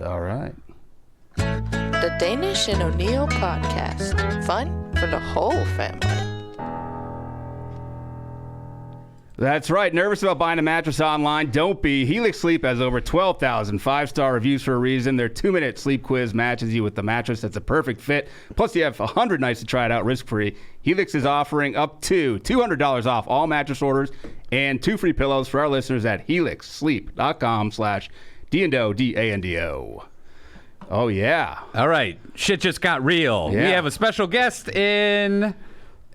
All right. The Danish and O'Neill podcast. Fun for the whole family. That's right. Nervous about buying a mattress online? Don't be. Helix Sleep has over 12,000 five-star reviews for a reason. Their 2-minute sleep quiz matches you with the mattress that's a perfect fit. Plus, you have 100 nights to try it out risk-free. Helix is offering up to $200 off all mattress orders and 2 free pillows for our listeners at helixsleep.com/D&O, D-A-N-D-O. Oh, yeah. All right. Shit just got real. Yeah. We have a special guest in,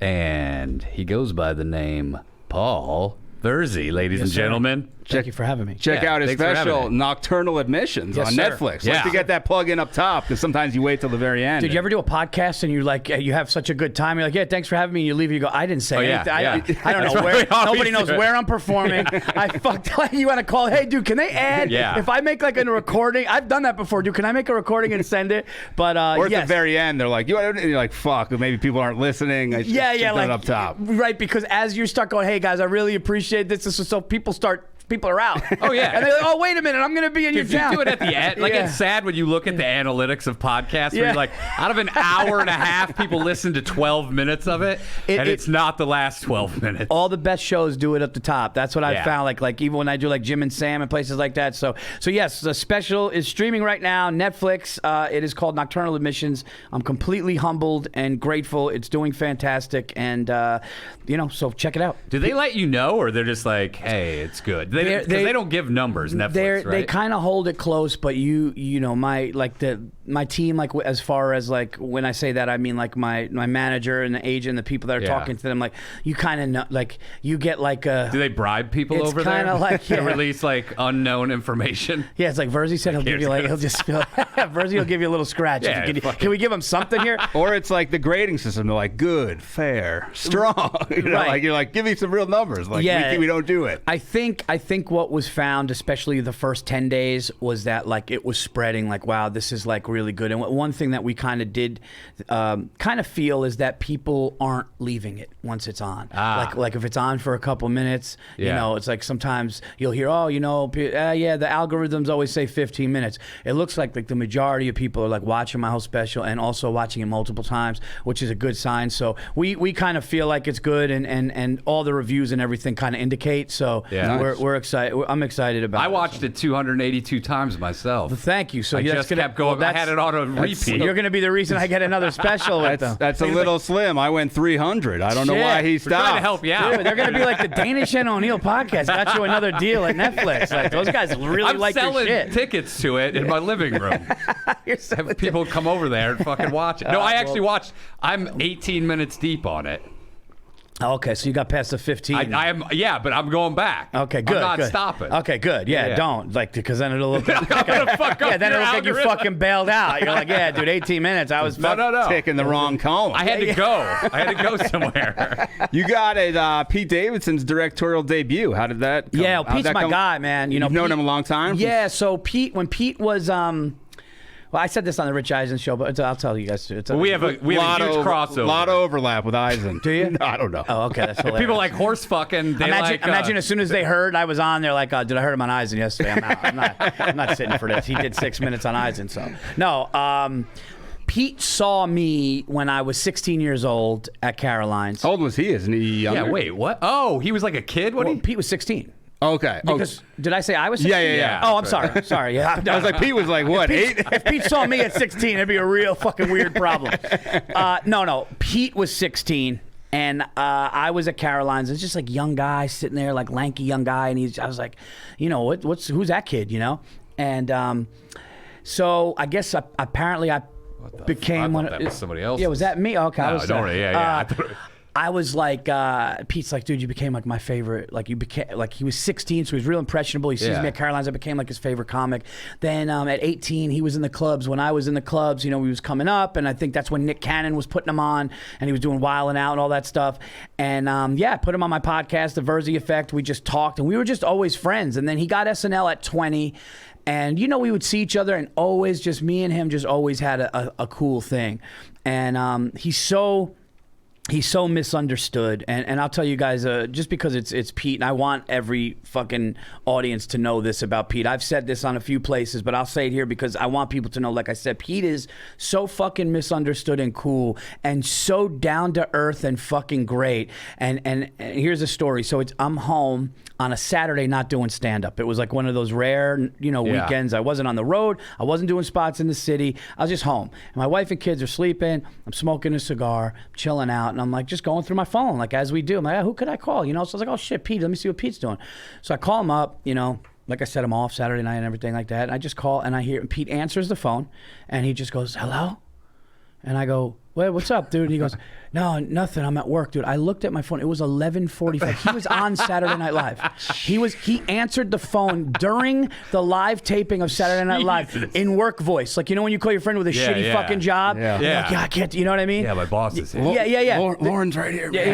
and he goes by the name Paul Virzi, ladies and gentlemen. Thank you for having me. Check out his thanks for having special me. Nocturnal Admissions on sir. Netflix. Yeah. Like to get that plug in up top because sometimes you wait till the very end. Did you ever do a podcast and you're like, you have such a good time? You're like, yeah, thanks for having me. And you leave, you go, I didn't say anything. I don't That's know what we where. always Nobody knows do. where I'm performing. I fucked like, you want to call, hey, dude, can they add? Yeah. If I make like a recording, I've done that before, dude. Can I make a recording and send it? But Or at yes. the very end, they're like, and you're like, fuck, maybe people aren't listening. I should Yeah, have done like it up top. Right, because as you start going, hey guys, I really appreciate this. This is so people are out. Oh, yeah. And they're like, oh, wait a minute, I'm going to be in your If you town. do it at the end, like Yeah. it's sad when you look at the analytics of podcasts where Yeah. you're like, out of an hour and a half, people listen to 12 minutes of it, and it's not the last 12 minutes. All the best shows do it at the top. That's what I Yeah. found. Like even when I do like Jim and Sam and places like that. So yes, the special is streaming right now. Netflix. It is called Nocturnal Admissions. I'm completely humbled and grateful. It's doing fantastic, and so check it out. Do they let you know, or they're just like, hey, it's good? Because they don't give numbers, Netflix, right? They kind of hold it close, but my team, like as far as like when I say that, I mean like my manager and the agent, the people that are talking to them, like you kind of know, like you get like a. Do they bribe people It's over there? kinda like, to yeah. release like unknown information? Yeah, it's like Virzi said he'll give you like he'll just be like, Virzi will give you a little scratch. Yeah, Can we give him something here? Or it's like the grading system. They're like, good, fair, strong. Right. Like you're like, give me some real numbers. Like Yeah. we don't do it. I think what was found, especially the first 10 days, was that like it was spreading. Like, wow, this is like really good. And one thing that we kind of did kind of feel is that people aren't leaving it once it's on. Like if it's on for a couple minutes, it's like sometimes you'll hear, the algorithms always say 15 minutes. It looks like the majority of people are like watching my whole special and also watching it multiple times, which is a good sign. So we kind of feel like it's good, and all the reviews and everything kind of indicate. So we're excited. I'm excited about it. I watched it 282 times myself. Thank you. So I you're just kept going. I had it on a repeat. You're going to be the reason I get another special with them. That's a little slim. I went 300. I don't know Shit. why he We're trying stopped. to help you out. Dude, they're going to be like the Danish and O'Neill podcast. Got you another deal at Netflix. Like those guys really I'm like your selling shit. tickets to it in my living room. You're so- Have people come over there and fucking watch it. No, I actually watched. I'm 18 minutes deep on it. Okay, so you got past the 15. I am, but I'm going back. Okay, good. I'm not good. stopping. Okay, good. Yeah, Yeah. don't because then it'll look. I'm gonna fuck up then your it'll look like you algorithm. fucking bailed out. You're like, yeah, dude, 18 minutes. I was No. Taking the wrong cone. I had to go. I had to go somewhere. You got it. Pete Davidson's directorial debut. How did that come? Yeah, How'd Pete's that my come? guy, man. You've known Pete- him a long time? Yeah, so when Pete was well, I said this on the Rich Eisen show, but I'll tell you guys too. We have a huge crossover. lot of overlap with Eisen. Do you? No, I don't know. Oh, okay, that's hilarious. People like horse fucking. They Imagine as soon as they heard I was on, they're like, "Dude, I heard him on Eisen yesterday. I'm out. I'm not sitting for this." He did 6 minutes on Eisen, so no. Pete saw me when I was 16 years old at Caroline's. How old was he? Isn't he younger? Yeah, wait, what? Oh, he was like a kid? What? Well, Pete was 16. Okay. Because did I say I was 16? Yeah. Oh, I'm sorry. Sorry. Yeah. I was like, Pete was like, what, 8? If Pete saw me at 16, it'd be a real fucking weird problem. No. Pete was 16. And I was at Caroline's. It's just like young guy sitting there, like lanky young guy, and I was like, who's that kid, And so I guess apparently I became one. That was somebody else. Yeah, was that me? Okay, No, don't worry. Yeah. I was like, Pete's like, dude, you became like my favorite. Like you became like he was 16, so he was real impressionable. He sees me at Caroline's. I became like his favorite comic. Then at 18, he was in the clubs. When I was in the clubs, he was coming up, and I think that's when Nick Cannon was putting him on, and he was doing Wild 'N Out and all that stuff. And I put him on my podcast, The Virzi Effect. We just talked, and we were just always friends. And then he got SNL at 20. And, we would see each other, and always just me and him just always had a cool thing. And he's so He's so misunderstood, and I'll tell you guys, just because it's Pete, and I want every fucking audience to know this about Pete. I've said this on a few places, but I'll say it here because I want people to know, like I said, Pete is so fucking misunderstood and cool, and so down to earth and fucking great. And here's a story. So I'm home on a Saturday, not doing stand up. It was like one of those rare, weekends. I wasn't on the road. I wasn't doing spots in the city. I was just home. And my wife and kids are sleeping. I'm smoking a cigar, chilling out. And I'm like just going through my phone, like as we do. I'm like, who could I call? So I was like, oh shit, Pete, let me see what Pete's doing. So I call him up, like I said, I'm off Saturday night and everything like that. And I just call and I hear Pete answers the phone and he just goes, hello? And I go, wait, what's up, dude? And he goes, no, nothing. I'm at work, dude. I looked at my phone. It was 11:45. He was on Saturday Night Live. He answered the phone during the live taping of Saturday Night Live in work voice. Like, when you call your friend with a shitty fucking job? Yeah. Like, yeah, I can't, you know what I mean? Yeah, my boss is here. Yeah. Lauren's right here, man.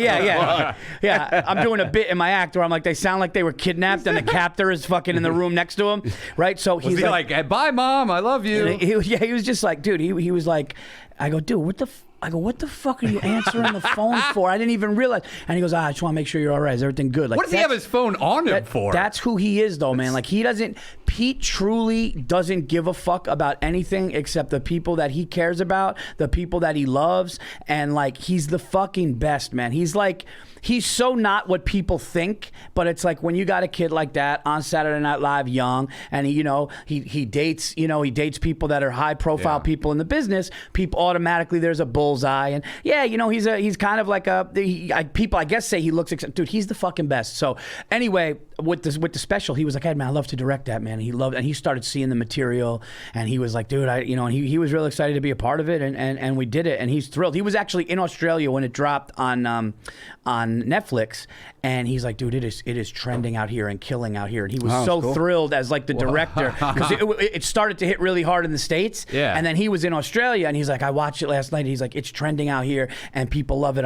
Yeah. Yeah, I'm doing a bit in my act where I'm like, they sound like they were kidnapped and the captor is fucking in the room next to him, right? So he's like, hey, bye, Mom, I love you. He was just like, dude, he was like, I go, dude, what the fuck are you answering the phone for? I didn't even realize. And he goes, I just want to make sure you're all right. Is everything good? Like, what does he have his phone on him for? That's who he is, though, man. Like, Pete truly doesn't give a fuck about anything except the people that he cares about, the people that he loves. And, like, he's the fucking best, man. He's so not what people think, but it's like when you got a kid like that on Saturday Night Live, young, and he dates people that are high profile people in the business. People automatically there's a bullseye, and he's kind of like people I guess say he looks, dude, he's the fucking best. So anyway, with the special, he was like, hey man, I love to direct that, man. And he started seeing the material, and he was like, dude, and he was really excited to be a part of it, and we did it, and he's thrilled. He was actually in Australia when it dropped on Netflix, and he's like, dude, it is trending out here and killing out here, and he was cool. Thrilled as like the director because it started to hit really hard in the States, and then he was in Australia, and he's like, I watched it last night, and he's like, it's trending out here and people love it.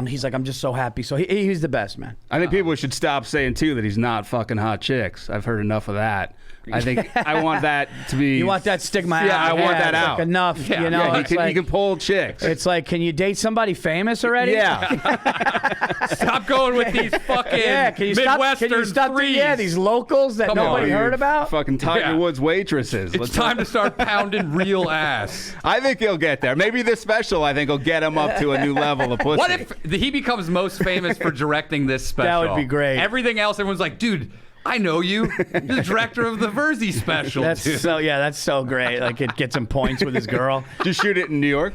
He's like, I'm just so happy. So he's the best, man. I think people should stop saying too that he's not fucking hot chicks. I've heard enough of that. I think I want that to be. You want that stigma out? Yeah, I want that out. Like enough. Yeah. He can pull chicks. It's like, can you date somebody famous already? Yeah. Stop going with these fucking Midwestern threes. Yeah, these locals that nobody heard about. Fucking Tiger Woods waitresses. It's time to start pounding real ass. I think he'll get there. Maybe this special, I think, will get him up to a new level of pussy. What if he becomes most famous for directing this special? That would be great. Everything else, everyone's like, dude, I know you. You're the director of the Virzi special. That's so great. Like, it gets him points with his girl. Did you shoot it in New York?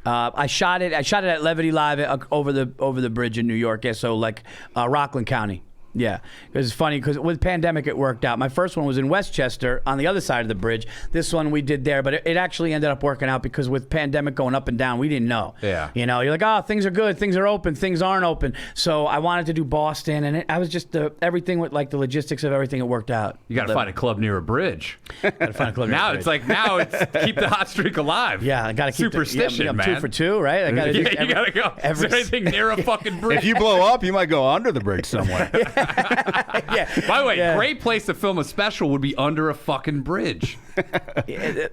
I shot it at Levity Live over the bridge in New York. Yeah, so like Rockland County. Yeah, because it's funny because with pandemic it worked out. My first one was in Westchester on the other side of the bridge. This one we did there, but it actually ended up working out because with pandemic going up and down, we didn't know. Yeah. You're like, oh, things are good, things are open, things aren't open. So I wanted to do Boston, and I was just everything with like the logistics of everything. It worked out. You got to find a club near a bridge. Got to find a club near a bridge. It's keep the hot streak alive. Yeah, I got to keep superstition, man. 2 for 2, right? I got to. You got to go. Is there anything near a fucking bridge? If you blow up, you might go under the bridge somewhere. Yeah. By the way, great place to film a special would be under a fucking bridge.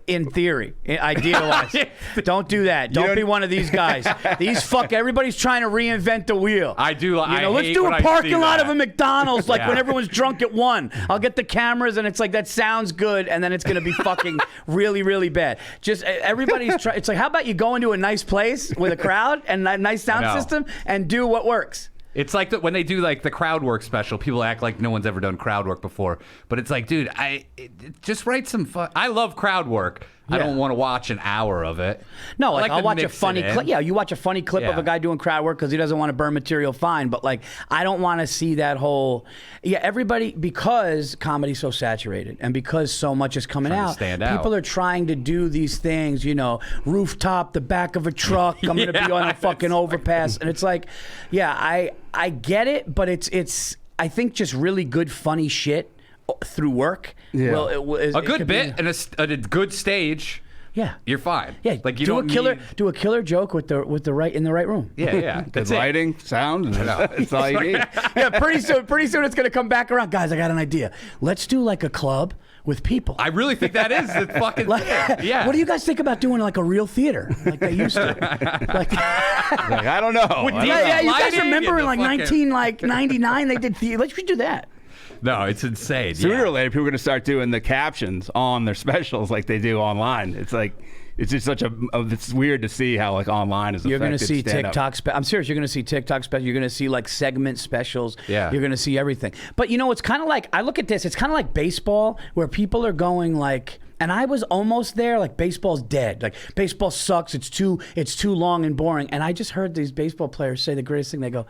In theory, ideal-wise. Don't do that. Don't be one of these guys. Everybody's trying to reinvent the wheel. I do. Let's do a parking lot of a McDonald's, like when everyone's drunk at 1. I'll get the cameras, and it's like, that sounds good, and then it's going to be fucking really, really bad. Just everybody's trying. It's like, how about you go into a nice place with a crowd and a nice sound system and do what works? It's like when they do like the crowd work special, people act like no one's ever done crowd work before. But it's like, dude, just write some fun. I love crowd work. I don't want to watch an hour of it. No, like I'll watch a funny clip. Yeah, you watch a funny clip of a guy doing crowd work because he doesn't want to burn material, fine. But like, I don't want to see that whole. Yeah, everybody, because comedy's so saturated and because so much is coming out, people are trying to do these things, rooftop, the back of a truck, I'm going to be on a fucking overpass. And it's like, yeah, I get it, but it's I think just really good, funny shit through work. Yeah. Well, a good bit and a good stage. Yeah. you're fine. Yeah, like you do don't do a killer joke with the right in the right room. Yeah, Good that's it. lighting, sound. That's all you need. Yeah, pretty soon it's gonna come back around. Guys, I got an idea. Let's do like a club with people. I really think that is the fucking Like, thing. Yeah. What do you guys think about doing like a real theater like they used to? Like, I don't know. With I don't the- know. Yeah, you guys Lighting remember and in the like fucking- 1999 they did theater. Let's do that. No, it's insane. Sooner yeah. or later, people are going to start doing the captions on their specials like they do online. It's like, it's just such it's weird to see how like online is You're going to affected see stand-up. TikTok. I'm serious. You're going to see TikTok specials. You're going to see like segment specials. Yeah. You're going to see everything. But you know, it's kind of like, I look at this. It's kind of like baseball, where people are going like, and I was almost there. Like baseball's dead. Like baseball sucks. It's too long and boring. And I just heard these baseball players say the greatest thing. They go,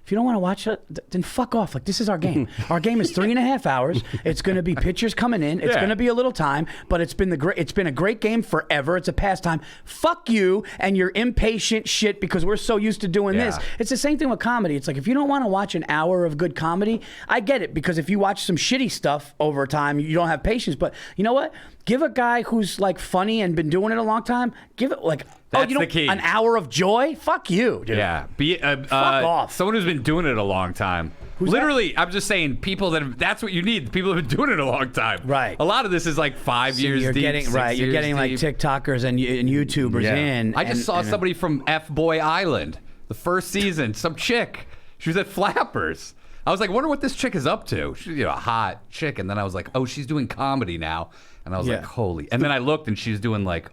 if you don't want to watch it, then fuck off. Like, this is our game. Our game is 3.5 hours. It's going to be pitchers coming in. It's Yeah. going to be a little time, but it's been a great game forever. It's a pastime. Fuck you and your impatient shit, because we're so used to doing this. Yeah. It's the same thing with comedy. It's like, if you don't want to watch an hour of good comedy, I get it, because if you watch some shitty stuff over time, you don't have patience. But you know what? Give a guy who's like funny and been doing it a long time, give it like, That's the key. an hour of joy? Fuck you, dude. Yeah, Fuck off. Someone who's been doing it a long time. Who's Literally, I'm just saying, people that's what you need. People who've been doing it a long time. Right. A lot of this is like 5 years You're deep. getting 6 right. You're years getting like deep. TikTokers and YouTubers Yeah. in. I just saw and- somebody from F-Boy Island, the first season, some chick. She was at Flappers. I was like, wonder what this chick is up to. She's a hot chick. And then I was like, oh, she's doing comedy now. And I was Yeah. like, holy. And then I looked and she's doing like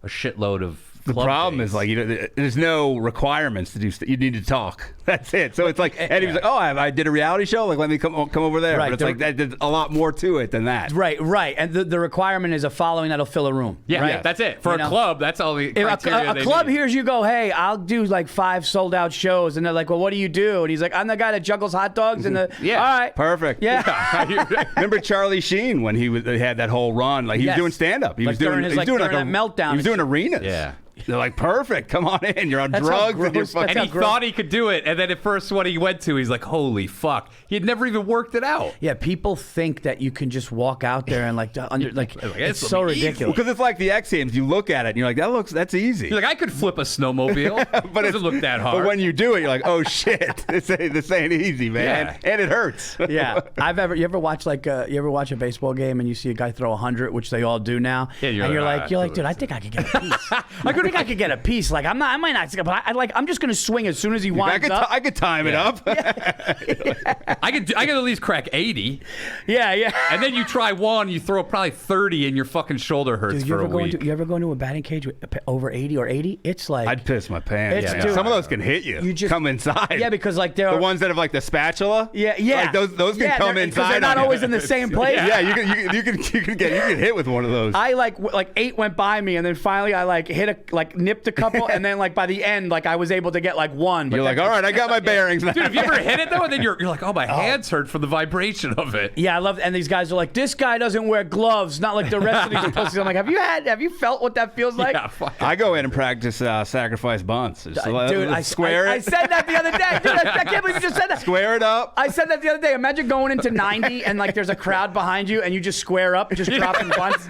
a shitload of The club problem days. is like, there's no requirements to do. You need to talk. That's it. So it's like, and he was like, "Oh, I did a reality show. Like, let me come over there." Right, But it's like there's a lot more to it than that. Right. And the requirement is a following that'll fill a room. Yeah, right? that's it. For You a know? club, that's all the If criteria a they club need. hears you go, hey, I'll do like 5 sold out shows, and they're like, well, what do you do? And he's like, I'm the guy that juggles hot dogs and the Yeah. all right, Perfect. yeah. Remember Charlie Sheen when he had that whole run? Like he Yes. was doing stand up. He Like was doing during his- he was like doing during like a that meltdown He was and doing arenas. Yeah. They're like, perfect. Come on in. You're on That's how drugs and you're gross- fucking. And he how gross. thought he could do it, and then at first what he went to, he's like, holy fuck. He had never even worked it out. Yeah, people think that you can just walk out there and like it's This so will be easy. ridiculous. Because it's like the X Games. You look at it and you're like, that's easy. He's like, I could flip a snowmobile. but Doesn't look that hard. But when you do it, you're like, oh shit, this ain't easy, man, Yeah. and it hurts. Yeah, you ever watch a baseball game and you see a guy throw 100, which they all do now, Yeah, and you're you're like, like, "Ah, dude, I think I could get a piece. I think I could get a piece. Like I might not, but I'm just gonna swing as soon as he winds up. I could time it up. I could at least crack 80, Yeah. and then you try one, you throw probably 30, and your fucking shoulder hurts Dude, you for ever a week. you ever go into a batting cage with over 80 or 80? It's like I'd piss my pants. It's- Yeah. dude, Some of those can hit you. you just- come inside. Yeah, because like they're the ones that have like the spatula. Yeah. Like those can come they're- inside. They're not on you. always in the same place. Yeah, you can get hit with one of those. I like 8 went by me, and then finally I like nipped a couple, and then like by the end, like I was able to get like one. But You're like, all right, I got my bearings now. Dude, have you ever hit it though? And then you're like, oh, my hands hurt from the vibration of it. yeah, I love, and these guys are like, this guy doesn't wear gloves, not like the rest of these pussies. I'm like, have you felt what that feels like? Yeah, fuck. I go in and practice sacrifice bunts. Just Dude, square I it. said that the other day. Dude, I can't believe you just said that. Square it up. I said that the other day. Imagine going into 90 and like there's a crowd behind you and you just square up, just dropping bunts.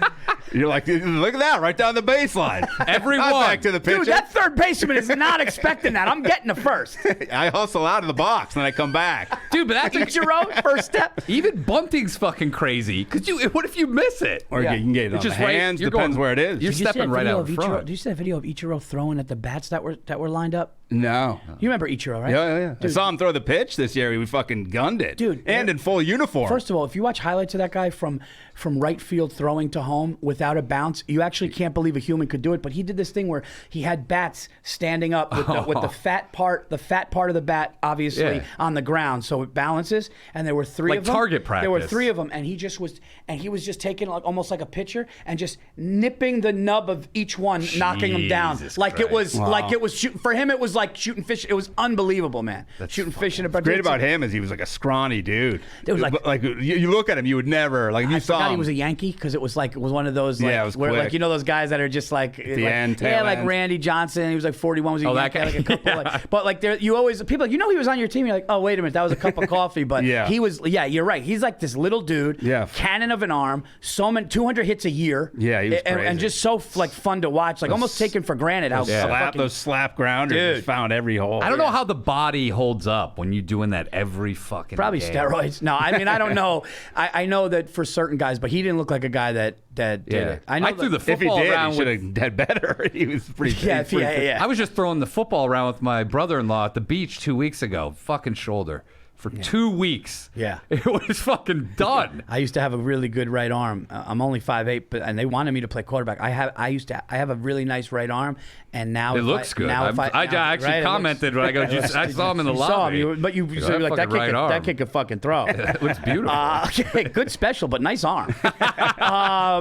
You're like, look at that, right down the baseline. Everyone. Not back to the pitcher. Dude, that third baseman is not expecting that. I'm getting the first. I hustle out of the box and I come back. Dude, but that's Ichiro, first step. even bunting's fucking crazy. Because what if you miss it? Or Yeah. you can get it on It's the just right- hands. you're Depends going- where it is. you're Did you see stepping that right video out in of Ichiro? front. Did you see that video of Ichiro throwing at the bats that were lined up? No. You remember Ichiro, right? Yeah. I saw him throw the pitch this year. He fucking gunned it. Dude, And in full uniform. First of all, if you watch highlights of that guy from right field throwing to home without a bounce, you actually can't believe a human could do it. But he did this thing where he had bats standing up with the fat part of the bat, obviously Yeah. on the ground, so it balances. And there were 3 Like of them. target There were practice. 3 of them, and he was just taking like almost like a pitcher and just nipping the nub of each one, knocking them down. Jesus Like it was Christ. like it was for him. It was like shooting fish. It was unbelievable, man. Shooting fish in a bunch. Great about him is he was like a scrawny dude. It was like you look at him, you would never like if you I saw forgot him. he was a Yankee because it was one of those like Yeah, it was where quick. like those guys that are just like the end, tail like end. Randy Johnson. He was like 41. Was a that Yankee, guy. like a couple. Like, but like there, you always people like he was on your team. You're like, oh wait a minute, that was a cup of coffee. But he was you're right. He's like this little dude. Yeah. Cannon of an arm. So many 200 hits a year. Yeah, he was and crazy. just so like fun to watch. Like almost taken for granted how fucking, those slap grounders just found every hole. I don't know how the body holds up when you're doing that every fucking probably day. steroids. No, I mean I don't know. I know that for certain guys, but he didn't look like a guy that did it. I know I threw the If he football did, around he with. should have did better. He was pretty. Yeah. I was just throwing the football around with my brother-in-law at the beach 2 weeks ago. Fucking shoulder for 2 weeks. Yeah. It was fucking done. I used to have a really good right arm. I'm only 5'8", and they wanted me to play quarterback. I have a really nice right arm, and now It looks good. I actually commented when I go. I saw him in the lobby. But you That so like that fucking kid, right arm. that kid could fucking throw. It looks beautiful. Okay, good special, but nice arm.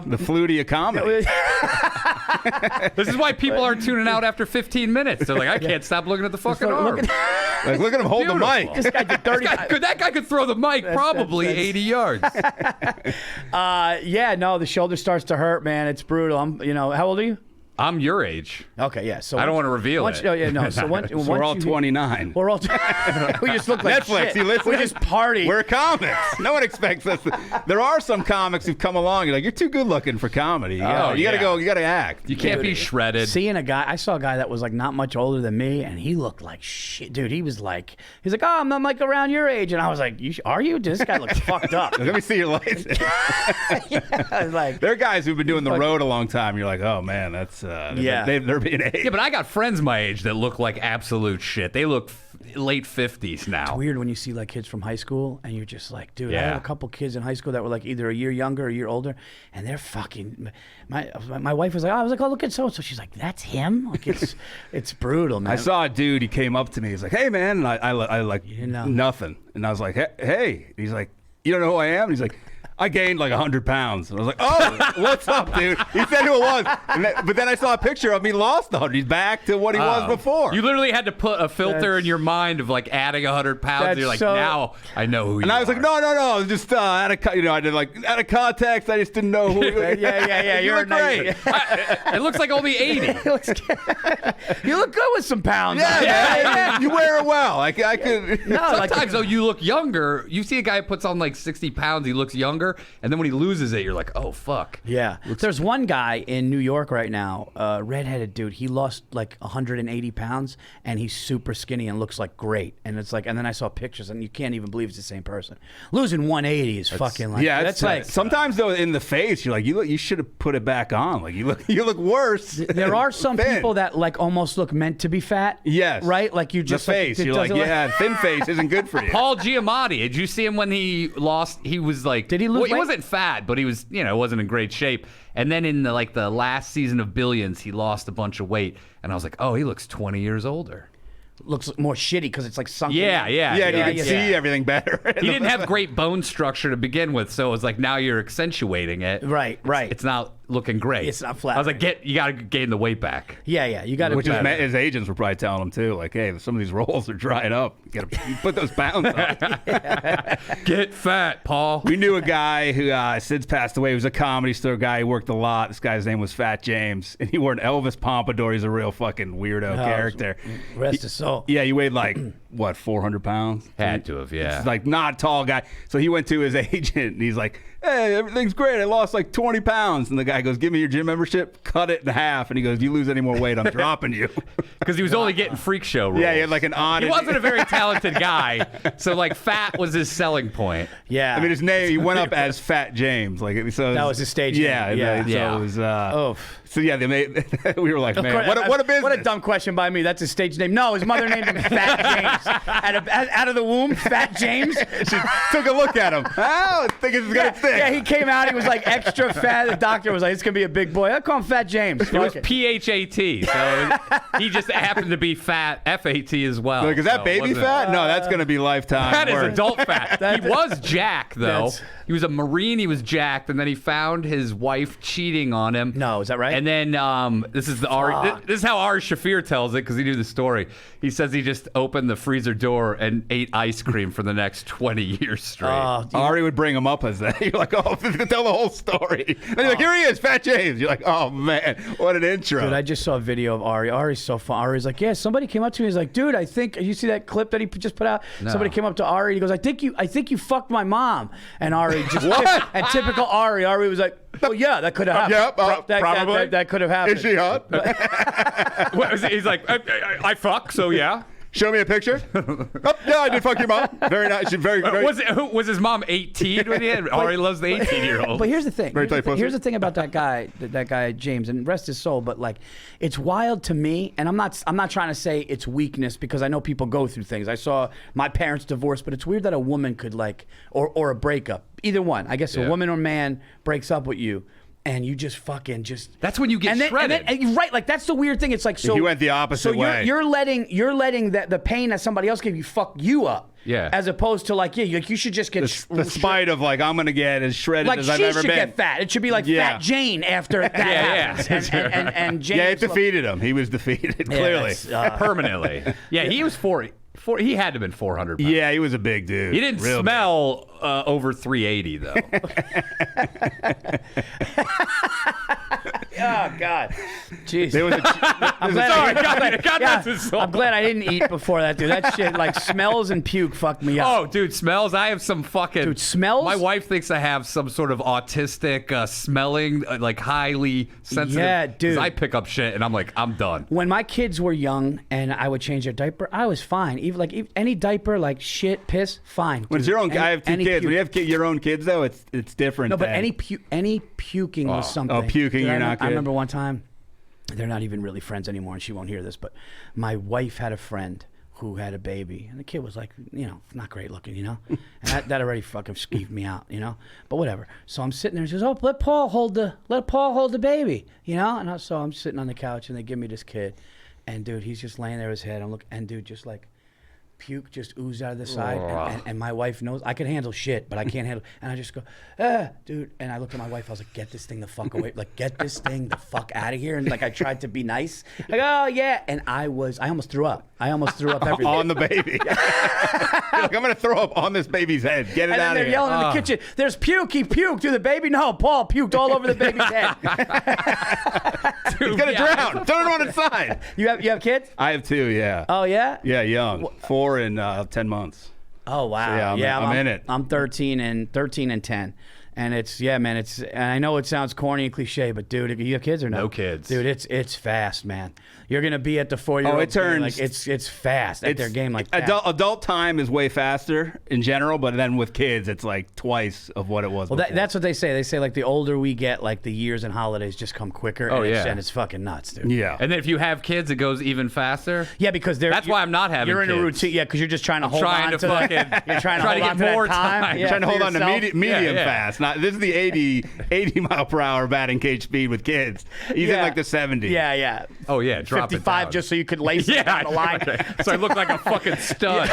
The fluty of comedy. This is why people are tuning out after 15 minutes. They're like, I can't stop looking at the fucking arm. Look at Like, look at him hold the mic. this guy did 30. That guy could throw the mic probably 80 yards. Yeah, no, the shoulder starts to hurt, man. It's brutal. How old are you? I'm your age. Okay, yeah. So I don't want to reveal it. Oh yeah, no. So once We're all 29. We're all. We just look like Netflix, shit. you listen? We just party. We're comics. No one expects us. There are some comics who've come along. You're like, you're too good looking for comedy. You gotta yeah. go. You gotta act. You can't be shredded. Seeing a guy, I saw a guy that was like not much older than me, and he looked like shit, dude. He's like, oh, I'm like around your age, and I was like, are you? This guy looks fucked up. Let me see your license. I was like, There are guys who've been doing the road a long time. You're like, oh man, that's they're being aged. Yeah, but I got friends my age that look like absolute shit. They look late 50s now. weird when you see like kids from high school, and you're just like, dude, I Yeah. had a couple kids in high school that were like either a year younger or a year older, and they're fucking. My wife was like, oh, look at so and so. She's like, that's him. Like it's brutal, man. I saw a dude. He came up to me. He's like, "Hey, man." And I like didn't know. nothing. And I was like, "Hey." He's like, "You don't know who I am?" And he's like, "I gained like 100 pounds." And I was like, "Oh, what's up, dude?" He said who it was. But then I saw a picture of him. He lost 100. He's back to what he was before. You literally had to put a filter in your mind of like adding 100 pounds. That's You're like, so- now I know who you are. And I was like, no, just out of I did like out of context. I just didn't know who. yeah. You You're look great. It looks like only 80. You look good with some pounds. Yeah. You wear it well. I could. No, like Sometimes though you look younger. You see a guy who puts on like 60 pounds, he looks younger, and then when he loses it, you're like, oh fuck. yeah. There's one guy in New York right now, redheaded dude. He lost like 180 pounds, and he's super skinny and looks like great. And it's like, and then I saw pictures, and you can't even believe it's the same person. Losing 180 is fucking like Yeah, sometimes though in the face you're like you should have put it back on. Like you look worse. There are some Thin. people that like almost look meant to be fat. Yes. Right? Like you The just face. Like, it You're like, doesn't yeah, thin face isn't good for you. Paul Giamatti, did you see him when he lost? He was like, Did he lose Well, he weight? wasn't fat, but he was, wasn't in great shape. And then in the last season of Billions, he lost a bunch of weight, and I was like, oh, he looks 20 years older. looks more shitty because it's like something. Yeah. Yeah, you can see everything better. He didn't have great bone structure to begin with, so it was like now you're accentuating it. Right. It's not looking great. It's not flat. I was like, you got to gain the weight back. Yeah. You got to. Which his agents were probably telling him too, like, hey, some of these rolls are dried up. You got to put those pounds on. Get fat, Paul. We knew a guy who since passed away. He was a comedy store guy. He worked a lot. This guy's name was Fat James, and he wore an Elvis pompadour. He's a real fucking weirdo character. Rest his soul. Yeah, he weighed like, 400 pounds? Had to have, yeah. He's like not a tall guy. So he went to his agent, and he's like, hey, everything's great. I lost like 20 pounds. And the guy goes, give me your gym membership. Cut it in half. And he goes, you lose any more weight, I'm dropping you. Because he was only getting freak show roles. Yeah, he had like an odd. He wasn't a very talented guy, so like fat was his selling point. Yeah. I mean, his name, he went up as Fat James. Like, so That was his stage yeah, name. Yeah. So Yeah. it was, Oof. so yeah, they made, we were like, man, what a business. What a dumb question by me. That's his stage name. No, his mother named him Fat James. and out of the womb, Fat James. She took a look at him. I think it's gonna fit. Yeah, he came out. He was like extra fat. The doctor was like, "It's gonna be a big boy." I call him Fat James. It was PHAT, so he just happened to be fat FAT as well. Like, is that so baby fat? No, that's gonna be lifetime. That is work. adult fat. He was Jack, though. That's- He was a Marine. He was jacked, and then he found his wife cheating on him. No, is that right? And then this is this is how Ari Shafir tells it because he knew the story. He says he just opened the freezer door and ate ice cream for the next 20 years straight. Ari would bring him up as that. You're like, oh, tell the whole story. And you're like, here he is, Fat James. You're like, oh man, what an intro. Dude, I just saw a video of Ari. Ari's so fun. Ari's like, yeah, somebody came up to me. He's like, dude, I think you see that clip that he just put out. No. Somebody came up to Ari. He goes, I think you fucked my mom. And Ari just What? And typical Ari was like, well, yeah, that could have happened. Yeah, probably. That could have happened. Is she hot? What was it? He's like, I fuck, so yeah. Show me a picture. Oh, yeah, I did fuck your mom. Very nice. She's very. Was his mom 18 when he had? Ari loves the 18-year-old. But here's the thing. Very tight pussy. Here's the thing about that guy James, and rest his soul. But like, it's wild to me, and I'm not trying to say it's weakness because I know people go through things. I saw my parents divorced, but it's weird that a woman could like, or a breakup, either one. I guess a woman or man breaks up with you. And you just fucking just. That's when you get shredded. Right, like that's the weird thing. It's like so. He went the opposite way. You're letting the pain that somebody else gave you fuck you up. Yeah. As opposed to like you should just get the spite of like I'm gonna get as shredded like as I've she ever should been. get fat. It should be like Fat Jane after that happens. And James. Yeah, it defeated him. He was defeated clearly. Permanently. Yeah, he was 40. He had to have been 400 pounds. Yeah, he was a big dude. He didn't Real smell over 380, though. Oh God, jeez. There was I'm glad Sorry, I, God bless his soul. I'm glad I didn't eat before that, dude. That shit like smells and puke fucked me up. Oh, dude, smells. I have some fucking. Dude, smells? My wife thinks I have some sort of autistic smelling, like highly sensitive. Yeah, dude. 'Cause I pick up shit and I'm like, I'm done. When my kids were young and I would change their diaper, I was fine. Even any diaper, like shit, piss, fine. When it's your own, I have two Any kids. puke. When you have your own kids, though, it's different. No, but than- any puking was something. Oh, puking, Dude, you're not good. I remember one time, they're not even really friends anymore, and she won't hear this, but my wife had a friend who had a baby, and the kid was like, not great looking, and that already fucking skeeved me out, But whatever. So I'm sitting there, and she goes, "Oh, let Paul hold the baby," so I'm sitting on the couch, and they give me this kid, and dude, he's just laying there, his head. I'm looking, and dude, just like. Puke just oozed out of the side, and my wife knows I can handle shit, but I can't handle. And I just go, dude. And I looked at my wife. I was like, get this thing the fuck away, like get this thing the fuck out of here. And like I tried to be nice, like oh yeah, and I almost threw up. I almost threw up everything. on the baby. You're like, I'm gonna throw up on this baby's head. Get it And then out of they're here. yelling in the kitchen. There's puke. He puked. Do the baby? No, Paul puked all over the baby's head. He's gonna drown. Throw it on its side. You have kids? I have two. Yeah. Oh yeah. Yeah, young. 4 and 10 months. Oh wow! So, yeah, I'm in it. I'm 13 and 10, and it's man. And I know it sounds corny and cliche, but dude, you have kids or no? No kids. Dude, it's fast, man. You're gonna be at the 4-year-old. Oh, it turns- like it's fast at their game like that. Adult time is way faster in general, but then with kids, it's like twice of what it was. Well, before. that's what they say. They say like the older we get, like the years and holidays just come quicker. Oh, and yeah. and it's fucking nuts, dude. Yeah. And then if you have kids, it goes even faster. Yeah, because That's why I'm not having You're in a kids. routine, yeah, because you're just trying to hold trying on to to fucking- You're trying to try to hold get on to that more time. time. Yeah, trying to for hold on to yourself. medium Yeah. fast. Not this is the 80 mile per hour batting cage speed with kids. He's in Yeah. like the 70s. Yeah, yeah. Oh yeah, drop 55 it down. just so you could lace it yeah, down the line. okay. So I look like a fucking stud.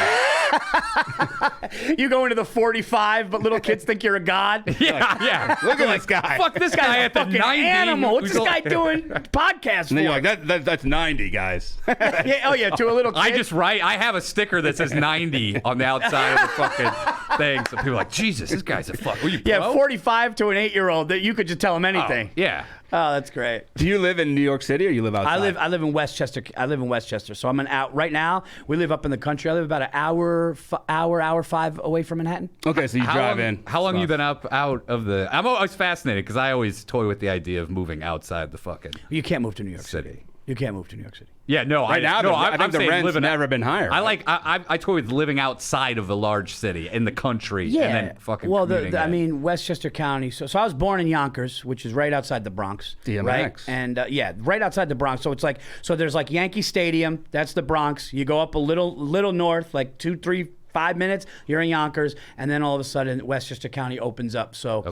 You go into the 45, but little kids think you're a god. Yeah. Look at this guy. Fuck this guy at the Fucking 90. animal. What's this who's guy all- doing podcasts And then for? you're like, that's 90, guys. Yeah, oh yeah, to a little kid. I just write. I have a sticker that says 90 on the outside of the fucking thing. So people are like, Jesus, this guy's a fuck. Were you yeah, pro? 45 to an 8-year-old that you could just tell him anything. Yeah. Oh, that's great. Do you live in New York City or you live outside? I live in Westchester. So I'm right now. We live up in the country. I live about an hour 5 away from Manhattan. Okay, so you drive in. How long you been out of the? I'm always fascinated because I always toy with the idea of moving outside the fucking You can't move to New York City. city. You can't move to New York City. Yeah, no, Right now, I think I'm the saying rent's living never been higher. I toy with living outside of a large city in the country, Yeah. and then fucking. Well, commuting I in. mean, Westchester County. So I was born in Yonkers, which is right outside the Bronx. DMX. Right? And right outside the Bronx. So it's like, so there's like Yankee Stadium. That's the Bronx. You go up a little north, like 2, 3, 5 minutes, you're in Yonkers, and then all of a sudden Westchester County opens up. So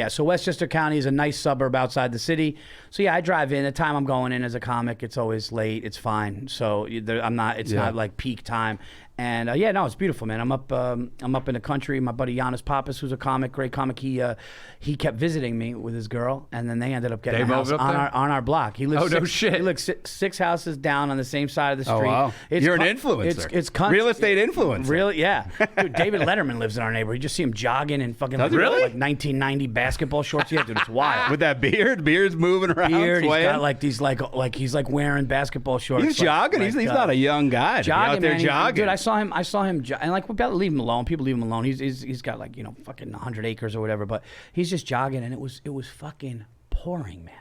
so Westchester County is a nice suburb outside the city. So yeah, I drive in. The time I'm going in as a comic, it's always late. It's fine. So I'm not. It's not like peak time. And it's beautiful, man. I'm up in the country. My buddy Giannis Pappas, who's a comic, great comic. He kept visiting me with his girl, and then they ended up getting a house on our block. He lives shit. He lives 6 houses down on the same side of the street. Oh wow, you're an influencer. It's real estate influencer. Really, yeah. Dude, David Letterman lives in our neighborhood. You just see him jogging in fucking like 1990 basketball shorts. Yeah, dude, it's wild. With that beard's moving around. He's got like these like he's like wearing basketball shorts. He's jogging. He's not a young guy. Jogging, out there man. jogging. Dude, I saw him, and like we gotta leave him alone. People leave him alone. He's got like fucking 100 acres or whatever. But he's just jogging, and it was fucking pouring, man.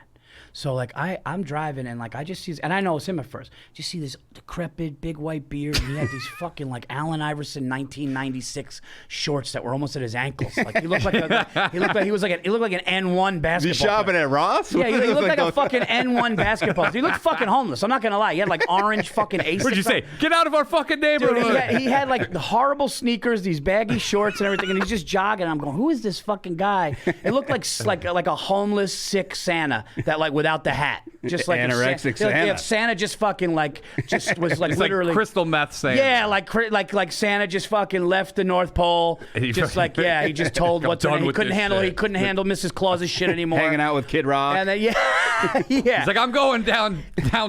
So like I'm driving and like I just see, and I know it's him at first. Just see this decrepit big white beard, and he had these fucking like Allen Iverson 1996 shorts that were almost at his ankles. Like he looked like he was like an N1 basketball. You shopping player. at Ross? Yeah, he looked like a fucking N1 basketball. He looked fucking homeless. I'm not gonna lie. He had like orange fucking Asics. What'd you say? Get out of our fucking neighborhood. Dude, he had like the horrible sneakers, these baggy shorts and everything, and he's just jogging. I'm going, who is this fucking guy? It looked like a homeless, sick Santa that like without the hat. Just like anorexic Santa. If Santa just fucking just was like It's literally like crystal meth Santa. Yeah, like Santa just fucking left the North Pole. Just like he just told what's her name. He couldn't handle Mrs. Claus's shit anymore. Hanging out with Kid Rock. And then yeah. He's like, I'm going down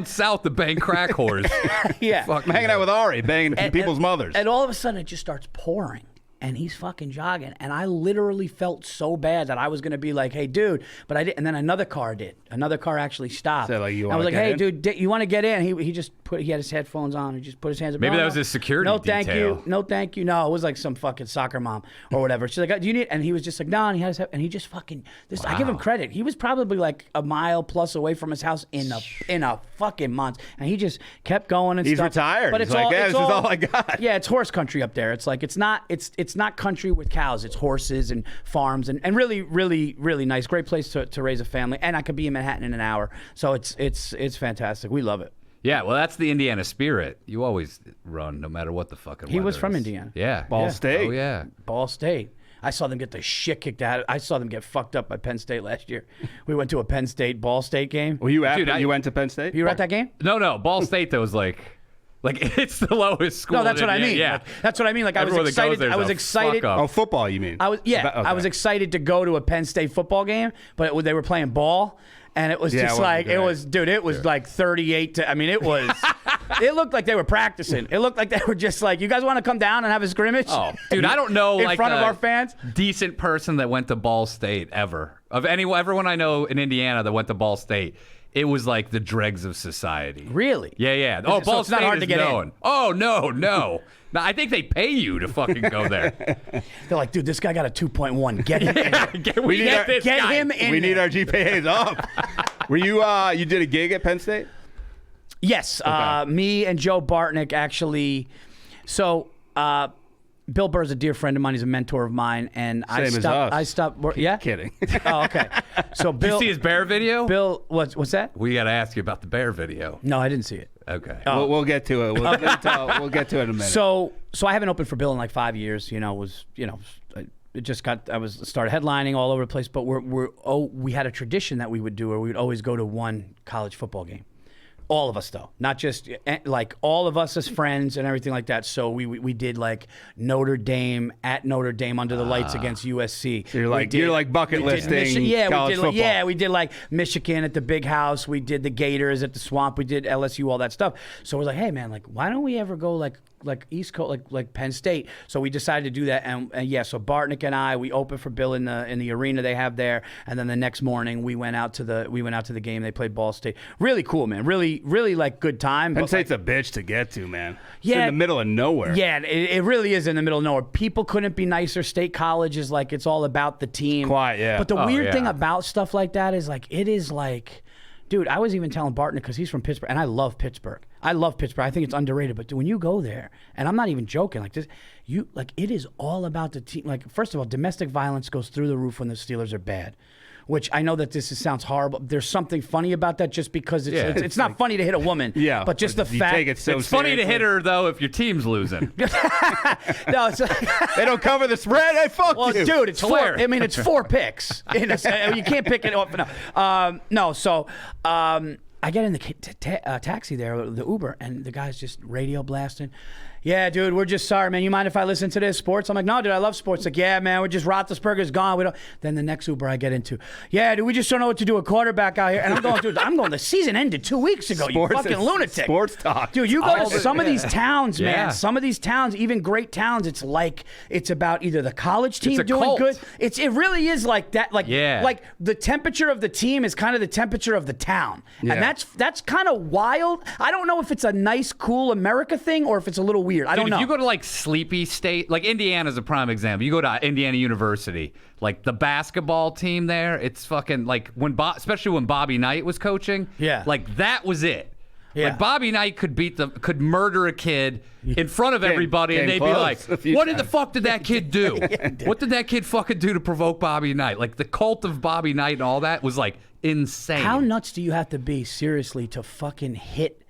south to bang crack whores. Yeah. I'm hanging out with Ari, banging people's mothers. And all of a sudden it just starts pouring. And he's fucking jogging, and I literally felt so bad that I was gonna be like, "Hey, dude," but I didn't. And then another car did. Another car actually stopped. So, like, I was like, "Hey, dude, you want to get in?" He had his headphones on. He just put his hands up. Maybe that was his security No, thank detail. you. No, thank you. No, it was like some fucking soccer mom or whatever. She's like, "Do you need?" And he was just like, "No." And he had and he just fucking. I give him credit. He was probably like a mile plus away from his house in a fucking month, and he just kept going and He's stuff. retired. But He's it's like, all. yeah, It's this is all all I got. Yeah, it's horse country up there. It's like it's not country with cows. It's horses and farms and really, really, really nice. Great place to raise a family. And I could be in Manhattan in an hour. So it's fantastic. We love it. Yeah, well, that's the Indiana spirit. You always run, no matter what the fucking. He was weather from is. Indiana. Yeah, Ball State. Oh yeah, Ball State. I saw them get the shit kicked out. I saw them get fucked up by Penn State last year. We went to a Penn State Ball State game. Were you Dude, you went to Penn State? You were at that game? No, Ball State though was like it's the lowest school. No, that's what I mean. Yeah, Like, that's what I mean. Like Everyone I was that goes excited. there's I was a excited. fuck up. Oh, football, you mean? I was excited to go to a Penn State football game, but they were playing ball, and it was Yeah, just it like wasn't it was like 38 to. I mean, it was. It looked like they were practicing. It looked like they were just like, you guys want to come down and have a scrimmage? Oh, dude, I don't know in like front of our fans. Decent person that went to Ball State ever. Of everyone I know in Indiana that went to Ball State, it was like the dregs of society. Really? Yeah. So Oh, it's Ball not State hard is to get in. known. Oh no. Now, I think they pay you to fucking go there. They're like, dude, this guy got a 2.1. Get him in. Get him in. We need our GPAs up. Were you? You did a gig at Penn State? Yes. Me and Joe Bartnick actually. So. Bill Burr's a dear friend of mine. He's a mentor of mine, and Same as us. I stopped. Yeah, Kidding. Oh, okay. So Did Bill, you see his bear video? Bill, what's that? We got to ask you about the bear video. No, I didn't see it. Okay. We'll get to it. We'll get to it in a minute. So I haven't opened for Bill in like 5 years. It just got. I started headlining all over the place. But we had a tradition that we would do, where we would always go to one college football game. All of us, though, not just like all of us as friends and everything like that. So we did like Notre Dame at Notre Dame under the lights against USC. So you're like bucket listing college football. We did like Michigan at the Big House. We did the Gators at the Swamp. We did LSU, all that stuff. So we're like, hey man, like why don't we ever go like East Coast, like Penn State? So we decided to do that, and yeah. So Bartnick and I, we opened for Bill in the arena they have there, and then the next morning we went out to the game. They played Ball State. Really cool, man. Really like good time. Penn State's a bitch to get to, man. It's Yeah. in the middle of nowhere. Yeah, it really is in the middle of nowhere. People couldn't be nicer. State College is like, it's all about the team. Quiet, yeah. But the weird yeah. thing about stuff like that is like, it is like Dude, I was even telling Barton because he's from Pittsburgh, and I love Pittsburgh. I think it's underrated. But when you go there, and I'm not even joking, like this, it is all about the team. Like, first of all, domestic violence goes through the roof when the Steelers are bad. Which I know that sounds horrible. There's something funny about that, just because it's not funny to hit a woman. Yeah, but just the fact take it so It's funny to hit her though if your team's losing. No, it's they don't cover the spread. Hey, fuck well, you. dude, it's hilarious. it's 4 picks. You can't pick it up. No. So I get in the taxi there, the Uber, and the guy's just radio blasting. Yeah, dude, we're just sorry, man. You mind if I listen to this sports? I'm like, no, dude, I love sports. Like, yeah, man, we're just Roethlisberger's gone. We don't. Then the next Uber I get into, yeah, dude, we just don't know what to do a quarterback out here. And I'm going, dude, the season ended 2 weeks ago. You fucking lunatic. Sports talk, dude. You go to some of these towns, man. Yeah. Some of these towns, even great towns, it's about either the college team doing cult. good. It really is like that. Like the temperature of the team is kind of the temperature of the town, and that's kind of wild. I don't know if it's a nice, cool America thing or if it's a little weird. I don't know. If you go to like sleepy state, like Indiana's a prime example. You go to Indiana University, like the basketball team there, it's fucking like especially when Bobby Knight was coaching. Yeah. Like that was it. Yeah. Like Bobby Knight could murder a kid in front of everybody, and they'd be like, "What in the fuck did that kid do? What did that kid fucking do to provoke Bobby Knight?" Like the cult of Bobby Knight and all that was like insane. How nuts do you have to be seriously to fucking hit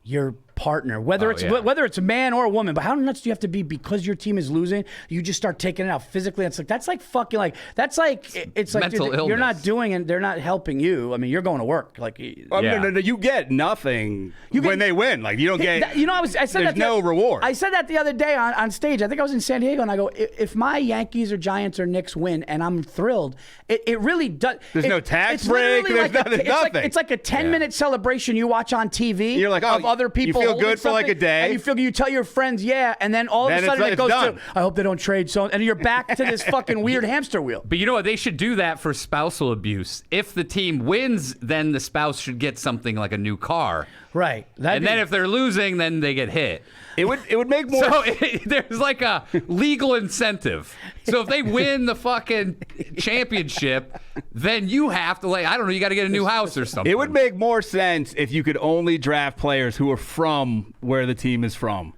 your partner, whether it's a man or a woman? But how nuts do you have to be because your team is losing? You just start taking it out physically. It's like it's like mental dude, you're illness. not doing it. They're not helping you. I mean, you're going to work. Like, No, you get nothing when they win. Like you don't get. I said there's no reward. I said that the other day on stage. I think I was in San Diego, and I go, if my Yankees or Giants or Knicks win, and I'm thrilled, it really does. There's no tax break. There's nothing. It's like a 10-minute celebration you watch on TV. You're like, of other people. You feel good for like a day. And you tell your friends, yeah, and then all of a sudden it goes to, I hope they don't trade. So, and you're back to this fucking weird hamster wheel. But you know what? They should do that for spousal abuse. If the team wins, then the spouse should get something like a new car. Right. Then if they're losing, then they get hit. It would make more. So there's like a legal incentive. So if they win the fucking championship, then you have to you got to get a new house or something. It would make more sense if you could only draft players who are from where the team is from.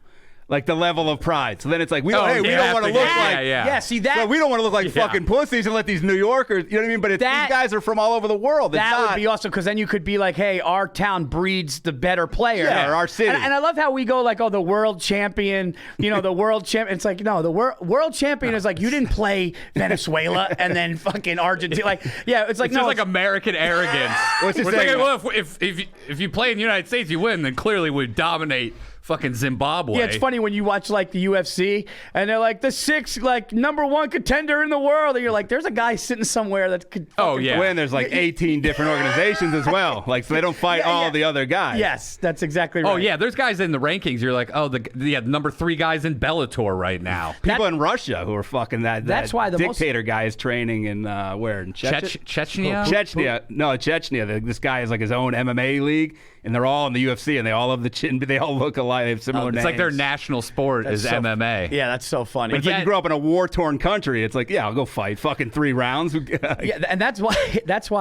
Like the level of pride. So then it's like, we don't want to look like... Yeah, see that... So we don't want to look like fucking pussies and let these New Yorkers... You know what I mean? But if these guys are from all over the world, that would be awesome, because then you could be like, hey, our town breeds the better player. Yeah, or our city. And I love how we go like, oh, the world champion, the world champion. It's like, no, the world champion is like, you didn't play Venezuela and then fucking Argentina. Like, yeah, it's like, it's just like American arrogance. What's it We're saying? thinking, well, if you play in the United States, you win, then clearly we dominate fucking Zimbabwe. Yeah, it's funny when you watch like the UFC and they're like the number 1 contender in the world, and you're like, there's a guy sitting somewhere that could when there's like 18 different organizations as well, like, so they don't fight all the other guys. Yes, that's exactly right. Oh yeah, there's guys in the rankings, you're like, oh, the number 3 guys in Bellator right now. People in Russia who are fucking that's why the dictator guy is training in where in Chechnya? Chechnya. This guy is like his own MMA league, and they're all in the UFC, and they all have the chin, but they all look alike. They have similar names. It's like their national sport is MMA. Yeah, that's so funny. But it's like you grew up in a war-torn country. It's like, yeah, I'll go fight fucking 3 rounds. Yeah, and that's why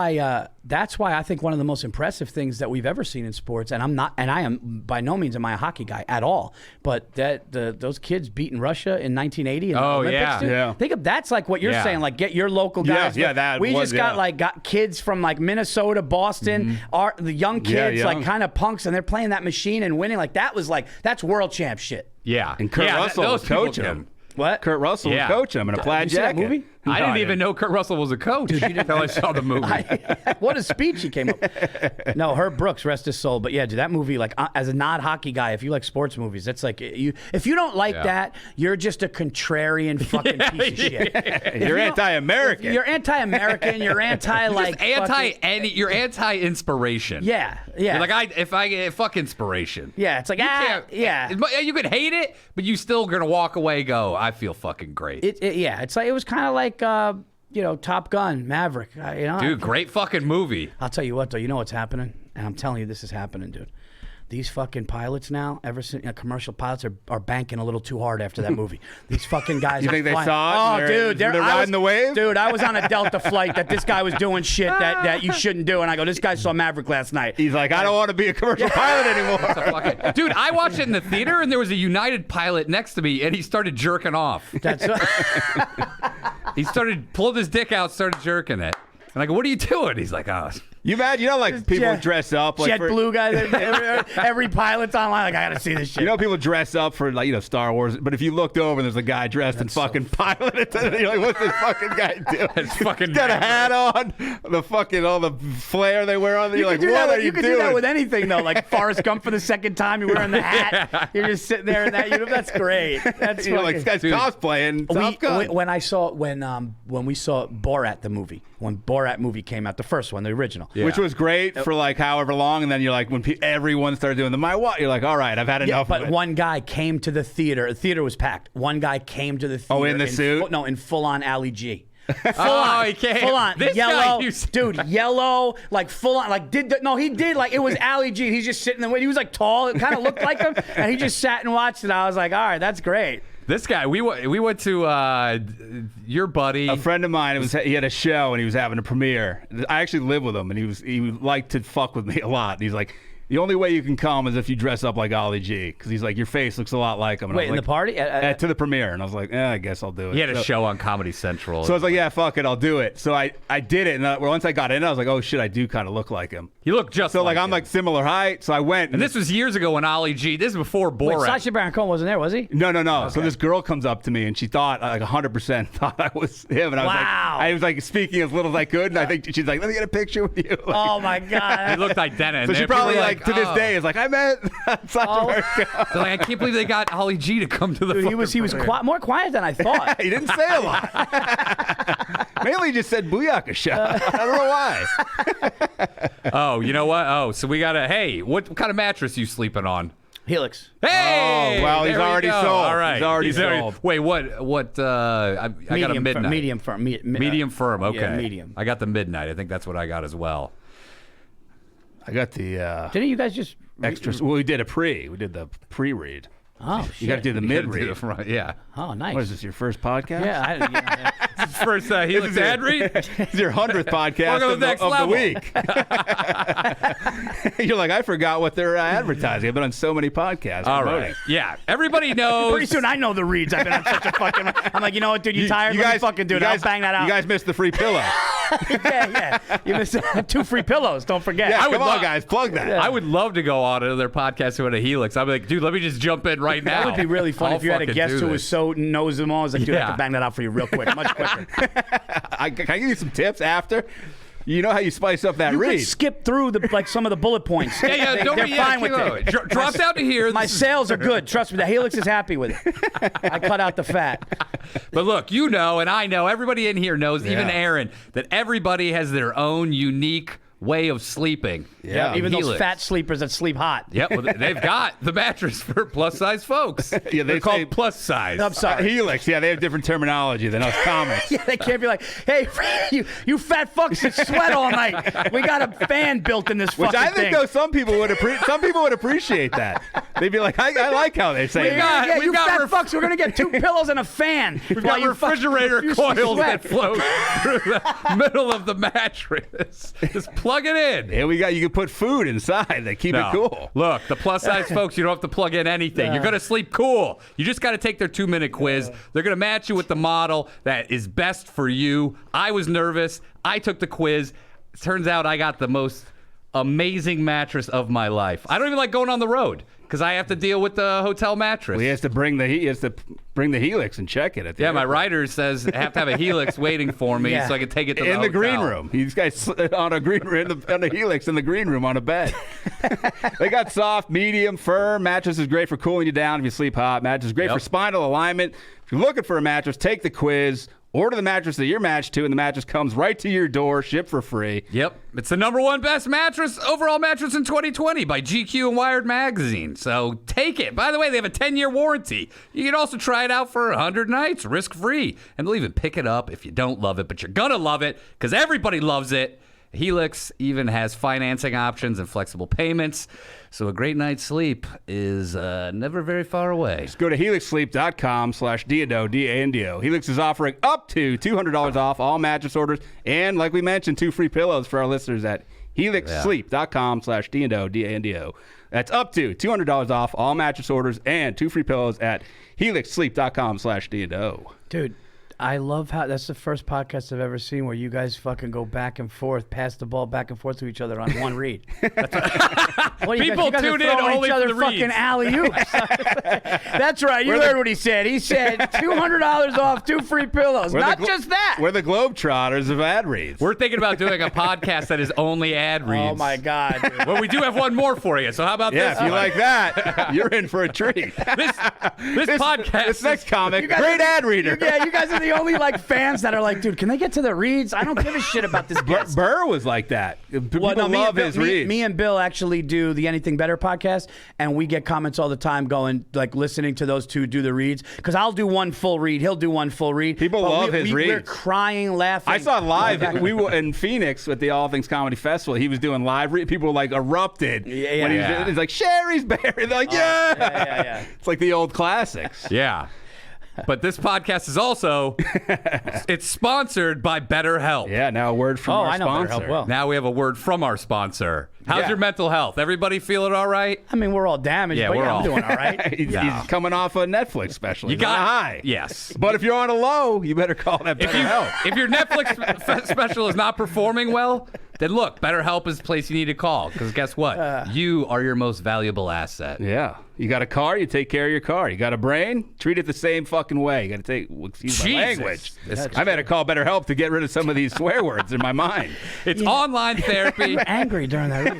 I think one of the most impressive things that we've ever seen in sports, and I am by no means am I a hockey guy at all, but those kids beating Russia in 1980 in the Olympics, dude, yeah. Think of that's like what you're saying, like get your local guys. We got kids from like Minnesota, Boston, the young kids, like kind of punks, and they're playing that machine and winning. Like that's world champ shit. Yeah. And Kurt Russell was coaching him. What? Kurt Russell was coaching him in a plaid jacket. That movie? I didn't even know Kurt Russell was a coach until I saw the movie. What a speech he came up. No, Herb Brooks, rest his soul. But yeah, dude, that movie, like, as a non-hockey guy, if you like sports movies, that's like, if you don't like that, you're just a contrarian fucking piece of shit. You're anti-American. You're anti-American. You're anti-like... You're anti-inspiration. Yeah. You're like, fuck inspiration. Yeah, it's like, You could hate it, but you still gonna walk away go, I feel fucking great. It's like, it was kind of like, Top Gun, Maverick. Dude, great fucking movie. I'll tell you what, though. You know what's happening? And I'm telling you, this is happening, dude. these fucking pilots now, ever since commercial pilots are banking a little too hard after that movie. These fucking guys. You think they saw it? Oh, dude, they're riding the wave. Dude, I was on a Delta flight that this guy was doing shit that you shouldn't do, and I go, this guy saw Maverick last night. He's like, I don't want to be a commercial pilot anymore. Dude, I watched it in the theater, and there was a United pilot next to me, and he started jerking off. That's He started pulling his dick out, started jerking it. And I go, what are you doing? He's like, oh. You mad? You know, like people dress up. Like JetBlue guys, every pilot's online. Like, I gotta see this shit. You know, people dress up for, like, Star Wars. But if you looked over and there's a guy dressed in fucking pilot, you're like, what's this fucking guy doing? He's got a hat on, all the flair they wear on. You're like, what are you doing? You could do that with anything, though. Like Forrest Gump for the second time, you're wearing the hat. Yeah. You're just sitting there in that. That's great. That's like, this guy's cosplaying. When we saw Borat the movie, when Borat movie came out, the first one, the original, which was great for like however long, and then you're like, when everyone started doing the my what, you're like, all right, I've had enough. But of it. one guy came to the theater. The theater was packed. One guy came to the theater. Oh, in the suit? In full on Ali G. He came. Full on. This yellow. Guy dude, yellow, like full on. Like, he did. Like, it was Ali G. He's just sitting there. He was like tall. It kind of looked like him. And he just sat and watched it. I was like, all right, that's great. This guy, we went to your buddy. A friend of mine, he had a show and he was having a premiere. I actually live with him, and he liked to fuck with me a lot. And he's like, the only way you can come is if you dress up like Ollie G, because he's like, your face looks a lot like him. And Wait, in like, the party? To the premiere. And I was like, I guess I'll do it. He had a show on Comedy Central. So I was like, yeah, fuck it, I'll do it. So I did it, and once I got in, I was like, oh shit, I do kind of look like him. You look just like I'm like similar height, so I went. And this was years ago when Ollie G, this is before Borat. Wait, Sacha Baron Cohen wasn't there, was he? No. Okay. So this girl comes up to me, and she thought, like 100% thought I was him. And I was like speaking as little as I could, and I think she's like, let me get a picture with you. Like, oh my God. They looked identical. So she probably like to this day is like, I met Sacha Baron Cohen. They're like, I can't believe they got Ollie G to come to the Dude, he was more quiet than I thought. He didn't say a lot. Mainly just said Booyakasha. I don't know why. Oh, you know what? Oh, so we got what kind of mattress you sleeping on? Helix. Hey! Oh, well, he's already sold. All right. He's already sold. Wait, what? I got a midnight. Medium firm. Medium firm, okay. Yeah, medium. I got the midnight. I think that's what I got as well. I got the Didn't you guys just extras? Well, we did the pre-read. Oh, shit. You got to do the mid-read. Yeah. Oh, nice. What is this, your first podcast? Yeah. First Helix ad read? It's your 100th podcast of the week. You're like, I forgot what they're advertising. I've been on so many podcasts. All right. Yeah. Everybody knows. Pretty soon I know the reads. I've been on such a fucking... I'm like, you know what, dude? You tired? Let me fucking do it. I'll bang that out. You guys missed the free pillow. Yeah. You missed 2 free pillows. Don't forget. Yeah, come on, guys. Plug that. I would love to go on another podcast with a Helix. I'd be like, dude, let me just jump in right now. That would be really fun if you had a guest who was so knows them all. It's like, dude, I have to bang that out for you real quick, much quicker. Can I give you some tips after? You know how you spice up that read. You could skip through some of the bullet points. They're fine with it. Drop down to here. My sales are good. Trust me, the Helix is happy with it. I cut out the fat. But look, you know, and I know, everybody in here knows, even Aaron, that everybody has their own unique way of sleeping. Yeah, even those fat sleepers that sleep hot. Yep, well, they've got the mattress for plus-size folks. Yeah, they're called plus size. I'm sorry. Helix, yeah, they have different terminology than us comics. Yeah, they can't be like, hey, you fat fucks that sweat all night. We got a fan built in this fucking thing. Which I think, though, some people would appreciate that. They'd be like, I like how they say that. You fat fucks, we're going to get 2 pillows and a fan. We've got refrigerator coils that float through the middle of the mattress. Just plug it in. Yeah, you can put food inside that keep it cool. Look, the plus size folks, you don't have to plug in anything. You're going to sleep cool. You just got to take their 2-minute quiz. They're going to match you with the model that is best for you. I was nervous. I took the quiz. It turns out I got the most amazing mattress of my life. I don't even like going on the road because I have to deal with the hotel mattress. Well, he has to bring the Helix and check it at the my writer says I have to have a Helix waiting for me so I can take it to the in the hotel. green room. These guys on a green room on the Helix in the green room on a bed. They got soft, medium, firm. Mattress is great for cooling you down if you sleep hot. Mattress is great for spinal alignment. If you're looking for a mattress, take the quiz. Order the mattress that you're matched to, and the mattress comes right to your door, shipped for free. Yep. It's the #1 best overall mattress in 2020 by GQ and Wired Magazine. So take it. By the way, they have a 10-year warranty. You can also try it out for 100 nights, risk-free. And they'll even pick it up if you don't love it, but you're going to love it because everybody loves it. Helix even has financing options and flexible payments, so a great night's sleep is never very far away. Just go to helixsleep.com/D-A-N-D-O, D-A-N-D-O. Helix is offering up to $200 off all mattress orders, and like we mentioned, 2 free pillows for our listeners at helixsleep.com/D-A-N-D-O, D-A-N-D-O. That's up to $200 off all mattress orders and 2 free pillows at helixsleep.com/D-A-N-D-O. Dude, I love how that's the first podcast I've ever seen where you guys fucking go back and forth, pass the ball back and forth to each other on one read. People tune in only for the fucking reads. alley-oops. That's right. You heard what he said. He said $200 off, 2 free pillows. Not just that. We're the Globetrotters of ad reads. We're thinking about doing a podcast that is only ad reads. Oh my God, dude. Well, we do have one more for you, so how about Yeah, this? if you like that, you're in for a treat. This podcast. This next comic, guys great are ad reader. Yeah, you guys are the only like fans that are like, dude, can they get to the reads? I don't give a shit about this guest. Burr was like that. People love his reads. Me and Bill actually do the Anything Better podcast, and we get comments all the time going, like, listening to those two do the reads. Because I'll do one full read, he'll do one full read. People love his reads. We're crying, laughing. I saw live. We were in Phoenix at the All Things Comedy Festival. He was doing live read. People like erupted when he was doing it. He's like, Sherry's buried. They're like, yeah. It's like the old classics. Yeah. But this podcast is also, it's sponsored by BetterHelp. Yeah, now a word from our I know sponsor. BetterHelp well. Now we have a word from our sponsor. How's Yeah. your mental health? Everybody feeling all right? I mean, we're all damaged, Yeah, but we're I'm all- doing all right. He's coming off a Netflix special. He's on a high. Yes. But if you're on a low, you better call that BetterHelp. If your Netflix special is not performing well, then look, BetterHelp is the place you need to call. Because guess what? You are your most valuable asset. Yeah. You got a car, you take care of your car. You got a brain, treat it the same fucking way. You got to take, excuse my Jesus. language. That's I've had to call BetterHelp to get rid of some of these swear words in my mind. It's online therapy. You're angry during that read.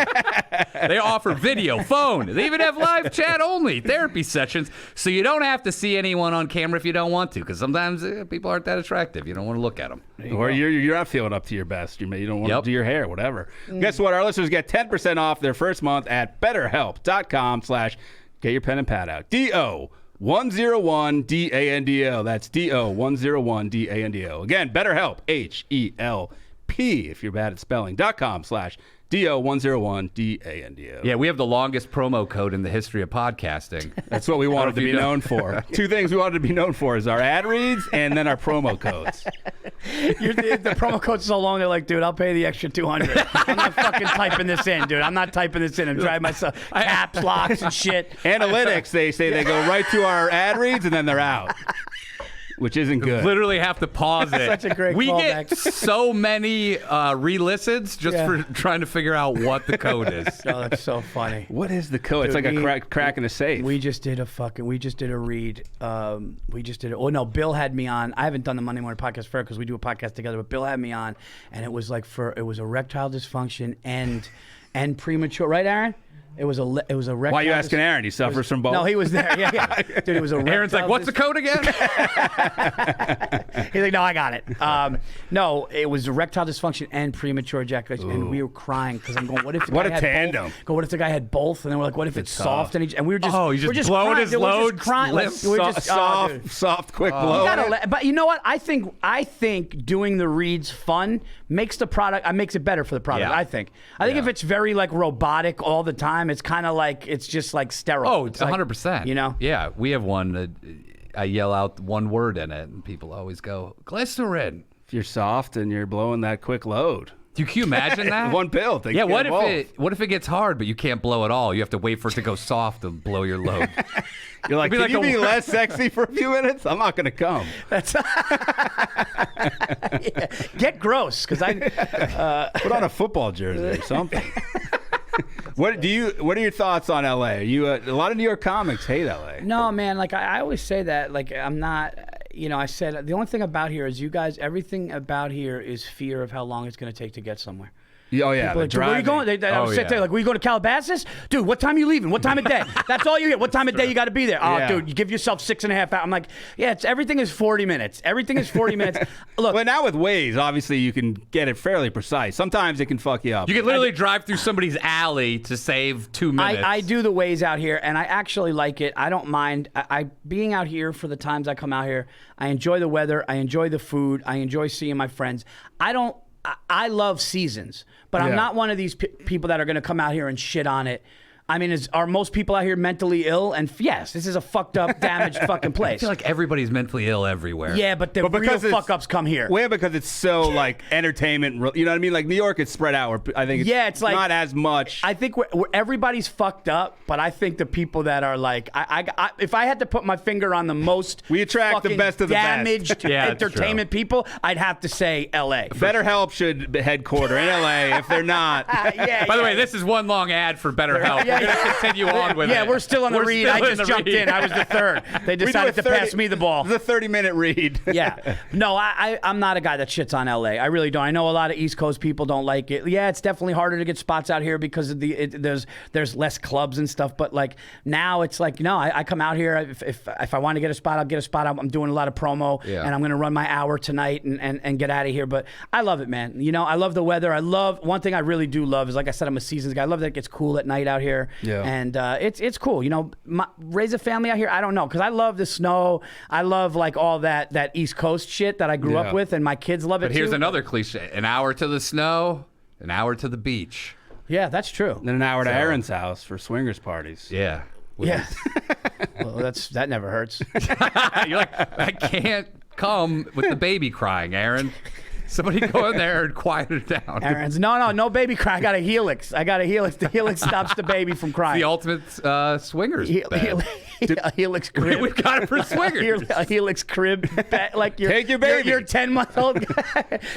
They offer video, phone. They even have live chat only therapy sessions, so you don't have to see anyone on camera if you don't want to. Because sometimes people aren't that attractive. You don't want to look at them. Or you're not feeling up to your best. You don't want to Yep. do your hair, whatever. Guess what? Our listeners get 10% off their first month at BetterHelp.com/get your pen and pad out. DO101DANDO. That's DO101DANDO. Again, BetterHelp, HELP, if you're bad at spelling, .com/DO101DANDO. Yeah, we have the longest promo code in the history of podcasting. That's what we wanted to be known for. 2 things we wanted to be known for is our ad reads and then our promo codes. The promo code's so long, they're like, dude, I'll pay the extra $200. I'm not fucking typing this in, dude. I'm not typing this in. I'm driving myself caps, locks, and shit. Analytics, they say they go right to our ad reads and then they're out, which isn't good. Literally have to pause it. Such a great We callback. get so many re-listens just for trying to figure out what the code is. Oh, that's so funny. What is the code? It's Dude, like we- a crack in a safe. We just did a read. Oh no, Bill had me on. I haven't done the Monday Morning Podcast fair because we do a podcast together, but Bill had me on, and it was like it was erectile dysfunction and premature, right, Aaron? It was a erectile. Why are you asking Aaron? He suffers from both. No, he was there. Yeah. Dude, it was a Aaron's like, what's the code again? He's like, no, I got it. No, it was erectile dysfunction and premature ejaculation, and we were crying because I'm going, what if the What guy a had tandem. both? Go, what if the guy had both? And then we're like, what if it's soft? And we were just, he's we're just just blowing crying. his Dude, we're load, just crying. Like, lips. we're just dude. soft, quick You blow. but you know what? I think doing the reads fun makes the product. Makes it better for the product. Yeah. I think if it's very like robotic all the time, it's kind of like it's just like sterile. Oh, It's like, 100%. You know? Yeah, we have one that I yell out one word in it, and people always go, glycerin. If you're soft and you're blowing that quick load. Can you imagine that? One pill. Yeah, what if it gets hard, but you can't blow at all? You have to wait for it to go soft to blow your load. You're like, It'd can be you like be less sexy for a few minutes? I'm not going to come. That's get gross because Put on a football jersey or something. What are your thoughts on LA? Are you a lot of New York comics hate LA. No, man. Like I always say that. Like I'm not. I said the only thing about here is you guys. Everything about here is fear of how long it's going to take to get somewhere. Oh yeah, People the like, "Dude, where are you going?" driving. I would sit there like, "Were you going to Calabasas, dude? What time are you leaving? What time of day? That's all you get. What time of day you got to be there? Oh, Yeah. dude, you give yourself 6.5 hours. I'm like, yeah, everything is 40 minutes. Everything is 40 minutes. Look, But now with Waze, obviously you can get it fairly precise. Sometimes it can fuck you up. You can literally drive through somebody's alley to save 2 minutes. I do the ways out here, and I actually like it. I don't mind. I being out here for the times I come out here. I enjoy the weather. I enjoy the food. I enjoy seeing my friends. I love seasons, but I'm not one of these people that are going to come out here and shit on it. I mean, are most people out here mentally ill? And yes, this is a fucked up, damaged fucking place. I feel like everybody's mentally ill everywhere. Yeah, but the real fuck ups come here. Well, because it's so like entertainment. You know what I mean? Like New York, it's spread out. I think it's like not as much. I think everybody's fucked up, but I think the people that are like, if I had to put my finger on the most, we attract the best of the damaged entertainment people, I'd have to say L.A. BetterHelp should headquarter in L.A. If they're not. By the way, this is one long ad for BetterHelp. We're going to continue on with it. Yeah, we're still on the read. I just jumped in. I was the third. They decided to pass me the ball. The 30-minute read. Yeah. No, I'm not a guy that shits on L.A. I really don't. I know a lot of East Coast people don't like it. Yeah, it's definitely harder to get spots out here because of there's less clubs and stuff. But like now, it's like I come out here if I want to get a spot, I'll get a spot. I'm doing a lot of promo, and I'm going to run my hour tonight and get out of here. But I love it, man. I love the weather. I love one thing I really do love is, like I said, I'm a seasons guy. I love that it gets cool at night out here. Yeah. And it's cool. Raise a family out here, I don't know, because I love the snow. I love like all that East Coast shit that I grew up with, and my kids love it too. But here's another cliche: an hour to the snow, an hour to the beach. Yeah, that's true. Then an hour to Aaron's house for swingers parties. Yeah. Yeah. Well, that never hurts. You're like, I can't come with the baby crying, Aaron. Somebody go in there and quiet it down. Aaron's, no baby cry. I got a Helix. The Helix stops the baby from crying. The ultimate swingers bed. A Helix crib. We've got it for swingers. A Helix crib. Like take your baby. Your 10-month-old guy.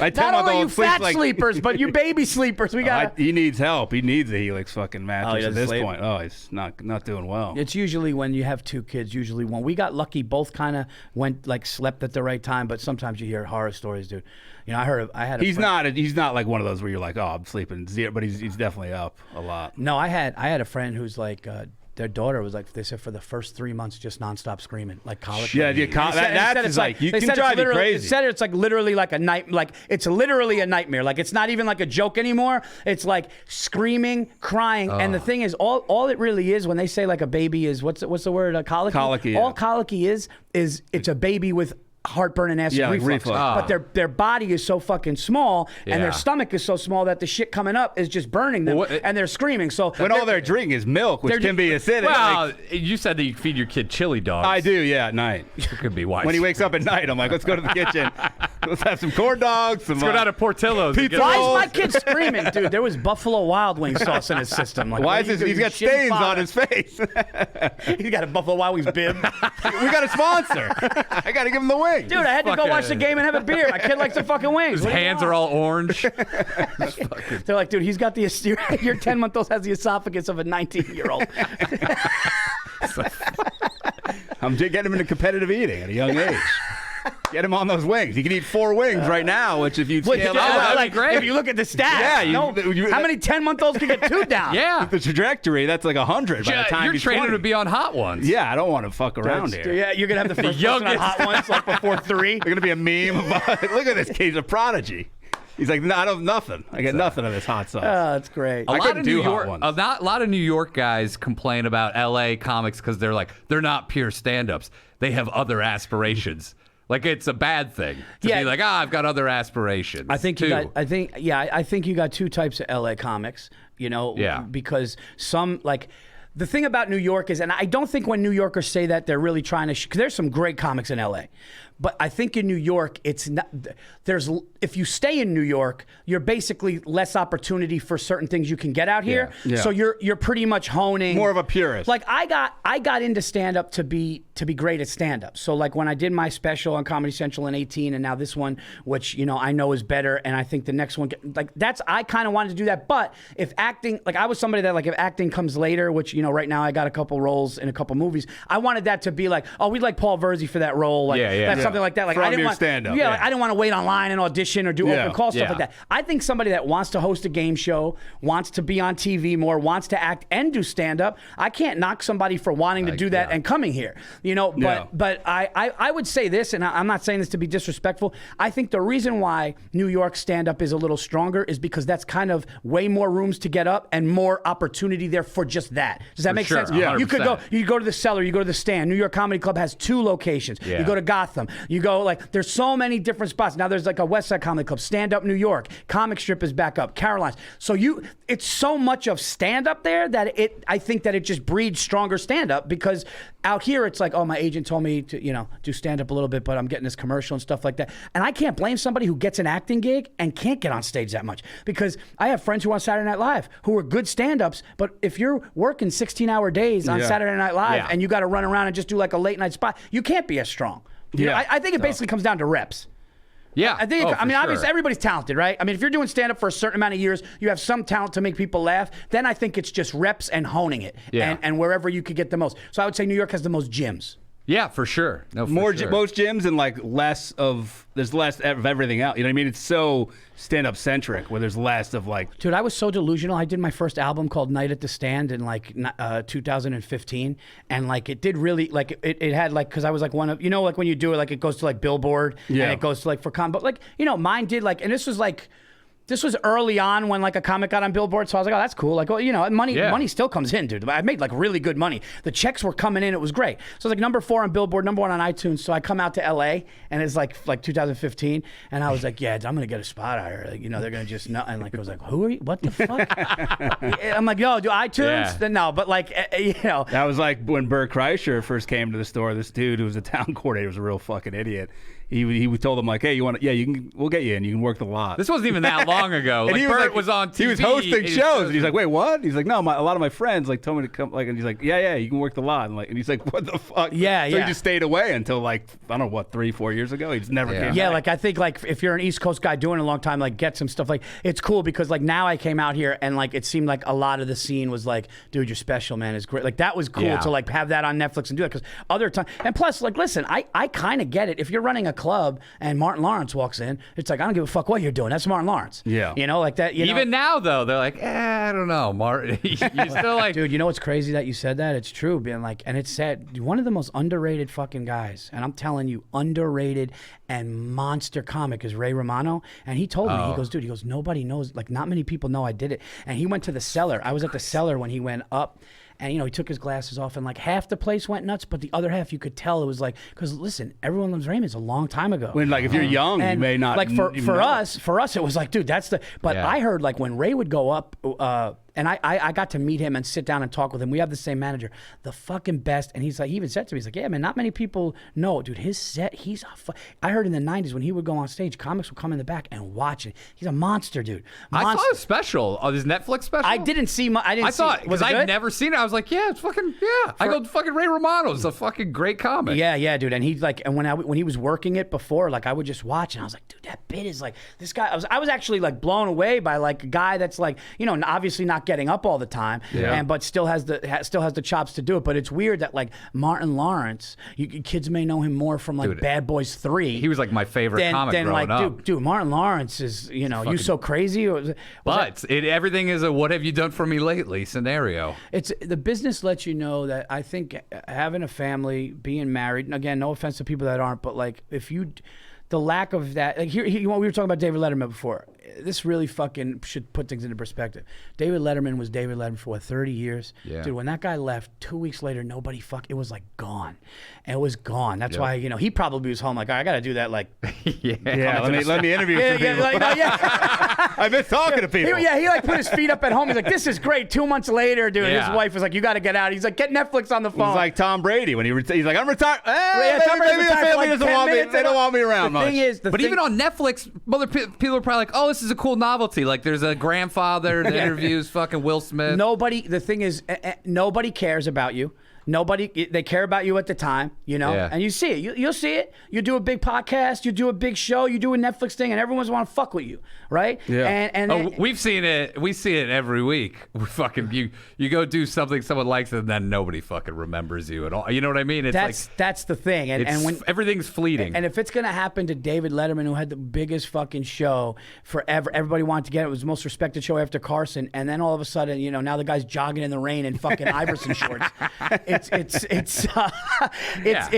My 10-month-old Not only you fat like... sleepers, but you baby sleepers. We got. He needs help. He needs a Helix fucking mattress at this sleep. point. Oh, he's not doing well. It's usually when you have two kids. Usually one. We got lucky. Both kind of slept at the right time. But sometimes you hear horror stories, dude. I had. He's not like one of those where you're like, oh, I'm sleeping zero, but he's definitely up a lot. No, I had a friend who's like, their daughter was like, they said for the first 3 months just nonstop screaming, like college. Yeah, that's like you can drive you crazy. They said it's like literally like a night, like it's literally a nightmare. Like it's not even like a joke anymore. It's like screaming, crying, and the thing is, all it really is when they say like a baby is what's the word? Colicky. Colicky. All colicky is it's a baby with heartburn and acid reflux. But their body is so fucking small and their stomach is so small that the shit coming up is just burning them and they're screaming. So when all they're drinking is milk, which can be acidic. Well, you said that you feed your kid chili dogs. I do, yeah, at night. It could be wise. When he wakes up at night, I'm like, let's go to the kitchen. Let's have some corn dogs. Let's go down to Portillo's. Why is my kid screaming, dude? There was Buffalo Wild Wings sauce in his system. Like, why is this? He's got stains on his face. He's got a Buffalo Wild Wings bib. We got a sponsor. I got to give him the wing. Dude, I had to go watch the game and have a beer. My kid likes the fucking wings. His hands are all orange. They're like, dude, he's got your 10-month-old has the esophagus of a 19-year-old. I'm getting him into competitive eating at a young age. Get him on those wings. He can eat 4 wings right now, which if you scale that'd be great. If you look at the stats, how many 10-month-olds can get 2 down? Yeah. The trajectory, that's like 100 by the time you're training 20. to be on Hot Ones. Yeah, I don't want to fuck around here. Yeah, you're going to have the first person on Hot Ones like before 3. They're going to be a meme about, look at this kid, he's a prodigy. He's like, no, I don't have nothing. I get nothing of this hot sauce. Oh, that's great. A lot of New York guys complain about LA comics because they're not pure stand-ups. They have other aspirations. Like it's a bad thing to be like, I've got other aspirations. I think you got 2 types of LA comics, because some like the thing about New York is, and I don't think when New Yorkers say that they're really trying to, because there's some great comics in LA. But I think in New York, it's not. If you stay in New York, you're basically less opportunity for certain things you can get out here. Yeah. So you're pretty much honing more of a purist. Like I got into stand up to be great at stand up. So like when I did my special on Comedy Central in 2018, and now this one, which I know is better, and I think the next one I kind of wanted to do that. But if acting, like I was somebody that like if acting comes later, which right now I got a couple roles in a couple movies, I wanted that to be like, oh, we'd like Paul Virzi for that role, like something like that. Like from I didn't want stand-up. Like, I didn't want to wait online and audition or do open call stuff like that. I think somebody that wants to host a game show, wants to be on TV more, wants to act and do stand up. I can't knock somebody for wanting to do that and coming here. But I would say this, and I'm not saying this to be disrespectful. I think the reason why New York stand up is a little stronger is because that's kind of way more rooms to get up and more opportunity there for just that. Does that For make sure, sense? 100%. You go to the Cellar, you go to the Stand. New York Comedy Club has 2 locations. Yeah. You go to Gotham. You go there's so many different spots. Now there's like a West Side Comedy Club, Stand Up New York, Comic Strip is back up, Caroline's. So it's so much of stand up there that I think that it just breeds stronger stand up, because out here it's like, oh, my agent told me to do stand up a little bit, but I'm getting this commercial and stuff like that. And I can't blame somebody who gets an acting gig and can't get on stage that much, because I have friends who are on Saturday Night Live who are good stand-ups, but if you're working 16-hour days on Saturday Night Live and you got to run around and just do like a late night spot, you can't be as strong. I think it basically comes down to reps. Yeah. I think. Obviously, everybody's talented, right? I mean, if you're doing stand-up for a certain amount of years, you have some talent to make people laugh. Then I think it's just reps and honing it, and wherever you could get the most. So I would say New York has the most gyms. Yeah, for sure. No, for sure. Most gyms and like there's less of everything else. You know what I mean? It's so stand-up centric where there's less of like. Dude, I was so delusional. I did my first album called Night at the Stand in like 2015, and like it did really like it had like, because I was like one of, like when you do it, like it goes to like Billboard and it goes to like for but like mine did like, and this was early on when like a comic got on Billboard, so I was like, oh, that's cool. Like, well, money still comes in, dude. I made like really good money. The checks were coming in. It was great. So I was like number 4 on Billboard, number 1 on iTunes. So I come out to LA, and it's like 2015, and I was like, yeah, I'm gonna get a spot out here. Like, they're gonna just know. And like I was like, who are you? What the fuck? I'm like, yo, do iTunes? Yeah. Then no, but like, That was like when Bert Kreischer first came to the store. This dude who was a town coordinator was a real fucking idiot. He told them like, hey, we'll get you in. You can work the lot. This wasn't even that long ago. And like, he Bert was on TV. He was hosting shows, and he's like, wait, what? He's like, no, a lot of my friends like told me to come. Like, and he's like, yeah, you can work the lot. And he's like, what the fuck? Yeah, so he just stayed away until like, I don't know, what, 3-4 years ago. He just never came back. Like I think like if you're an East Coast guy doing it a long time, like get some stuff. Like it's cool because like now I came out here and like it seemed like a lot of the scene was like, dude, your special, man, is great. Like that was cool to like have that on Netflix and do it, because other time. And plus, like, listen, I kind of get it. If you're running a club and Martin Lawrence walks in, it's like, I don't give a fuck what you're doing. That's Martin Lawrence. Yeah. Like that. Even now, though, they're like, I don't know, Martin. You're still like, dude, what's crazy that you said that? It's true. Being like, and it's said, one of the most underrated fucking guys, and I'm telling you, underrated and monster comic is Ray Romano. And he told me, he goes, dude, nobody knows, like, not many people know I did it. And he went to the Cellar. I was at the Cellar when he went up. And, he took his glasses off, and, like, half the place went nuts, but the other half, you could tell it was like, because, listen, Everyone Loves Raymond's a long time ago. When, like, if you're young, you may not. Like, for us, it was like, dude, that's the. But I heard, like, when Ray would go up, and I got to meet him and sit down and talk with him. We have the same manager, the fucking best. And he's like, he even said to me, he's like, yeah, man, not many people know, dude. His set, I heard in the '90s when he would go on stage, comics would come in the back and watch it. He's a monster, dude. I saw his special, his Netflix special. I didn't see. I saw it because I'd never seen it. I was like, yeah, it's fucking I go fucking Ray Romano's a fucking great comic. Yeah, dude. And he's like, and when he was working it before, like I would just watch, and I was like, dude, that bit is like this guy. I was actually like blown away by like a guy that's like, obviously not getting up all the time, but still has the chops to do it. But it's weird that like Martin Lawrence, kids may know him more from like Bad Boys 3. He was like my favorite comic growing like, up. Dude, Martin Lawrence is You So Crazy. Everything is a what have you done for me lately scenario. It's the business lets you know that I think having a family, being married, and again, no offense to people that aren't, but like the lack of that, like here we were talking about David Letterman before. This really fucking should put things into perspective. David Letterman was David Letterman for 30 years. Yeah. Dude, when that guy left, 2 weeks later, it was like gone. And it was gone. That's why, he probably was home like, I got to do that. Like, let me interview some people. I've been talking to people. He like put his feet up at home. He's like, this is great. 2 months later, dude, his wife was like, you got to get out. He's like, get Netflix on the phone. He's like Tom Brady when he's like, I'm retired. Tom Brady's the family like doesn't want me. They don't want me around much. But even on Netflix, people are probably like, oh, this is a cool novelty. Like there's a grandfather that interviews fucking Will Smith. The thing is, nobody cares about you. They care about you at the time, and you see it. You'll see it. You do a big podcast, you do a big show, you do a Netflix thing, and everyone's want to fuck with you, right? Yeah. And we've seen it. We see it every week. We fucking you go do something someone likes, and then nobody fucking remembers you at all. You know what I mean? It's that's the thing. And when everything's fleeting. And if it's gonna happen to David Letterman, who had the biggest fucking show forever, everybody wanted to get it. It was the most respected show after Carson, and then all of a sudden, now the guy's jogging in the rain in fucking Iverson shorts. It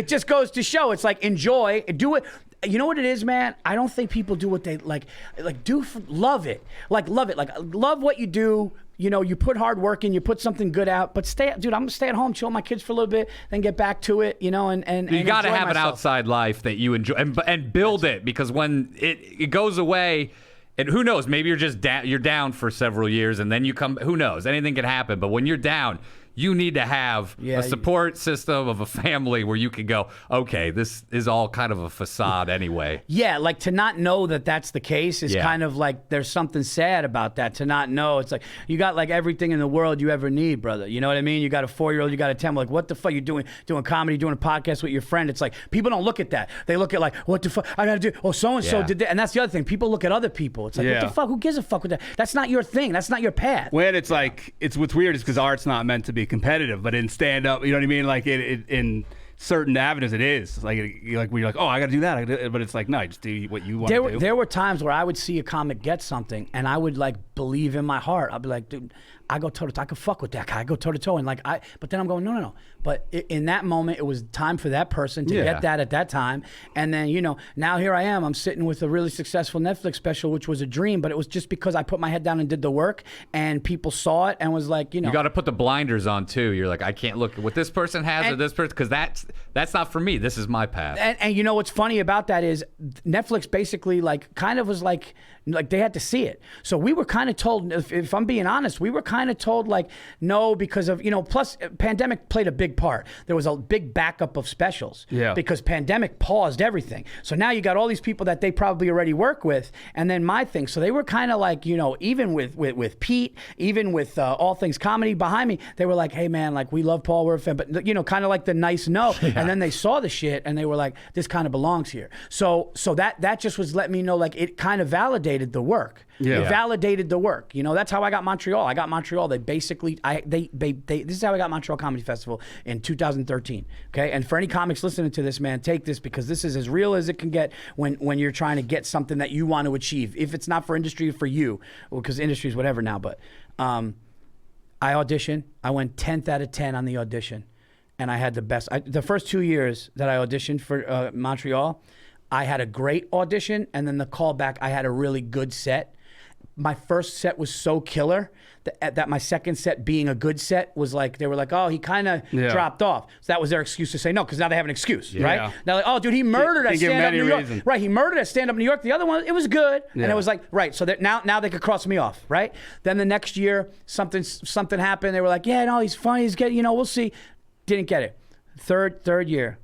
just goes to show. It's like, enjoy, do it. You know what it is, man? I don't think people do what they like love it. Like, love it. Like, love what you do. you put hard work in, you put something good out, but I'm gonna stay at home, chill with my kids for a little bit, then get back to it, and you got to have myself. an outside life that you enjoy and build it, because when it goes away, and who knows, maybe you're down for several years and then you come, who knows, anything can happen, but when you're down, you need to have a support system of a family where you can go, okay, this is all kind of a facade anyway. Yeah, like to not know that that's the case is kind of like there's something sad about that, to not know. It's like you got like everything in the world you ever need, brother. You know what I mean? You got a 4-year-old, you got a 10. Like, what the fuck you doing comedy, doing a podcast with your friend? It's like people don't look at that. They look at like, what the fuck I got to do? Oh, so-and-so did that. And that's the other thing. People look at other people. It's like, what the fuck? Who gives a fuck with that? That's not your thing. That's not your path. When it's like, it's what's weird is because art's not meant to be competitive, but in stand up, you know what I mean? Like in certain avenues, it is like you're like, oh, I got to do that, but it's like, no, just do what you want to do. There were times where I would see a comic get something, and I would like believe in my heart. I'd be like, dude, I go toe to toe. I could fuck with that guy. I go toe to toe, and like but then I'm going, no. But in that moment, it was time for that person to get that at that time, and then now here I am. I'm sitting with a really successful Netflix special, which was a dream, but it was just because I put my head down and did the work, and people saw it and was like, You got to put the blinders on too. You're like, I can't look at what this person has or this person, because that's not for me. This is my path. And you know what's funny about that is Netflix basically like kind of was like they had to see it. So we were kind of told, if I'm being honest, we were kind of told like no, because of plus pandemic played a big part. There was a big backup of specials because pandemic paused everything. So now you got all these people that they probably already work with, and then my thing. So they were kind of like even with Pete, even with All Things Comedy behind me, they were like, hey man, like we love Paul, we're a fan, but kind of like the nice no. And then they saw the shit and they were like, this kind of belongs here. So that just was letting me know, like it kind of validated the work. It validated the work. That's how I got Montreal. I got Montreal. They basically, this is how I got Montreal Comedy Festival in 2013. Okay, and for any comics listening to this, man, take this, because this is as real as it can get when you're trying to get something that you want to achieve. If it's not for industry, for you, because industry is whatever now. But I auditioned. I went 10th out of 10 on the audition, and I had the best. The first 2 years that I auditioned for Montreal, I had a great audition, and then the callback, I had a really good set. My first set was so killer that my second set being a good set was like, they were like, oh, he kind of dropped off. So that was their excuse to say no, because now they have an excuse, right? They're like, oh, dude, he murdered at stand-up New York. Reason. Right, he murdered at stand-up New York. The other one, it was good. And it was like, right, so now they could cross me off, right? Then the next year, something happened. They were like, yeah, no, he's funny. He's getting, we'll see. Didn't get it. Third year.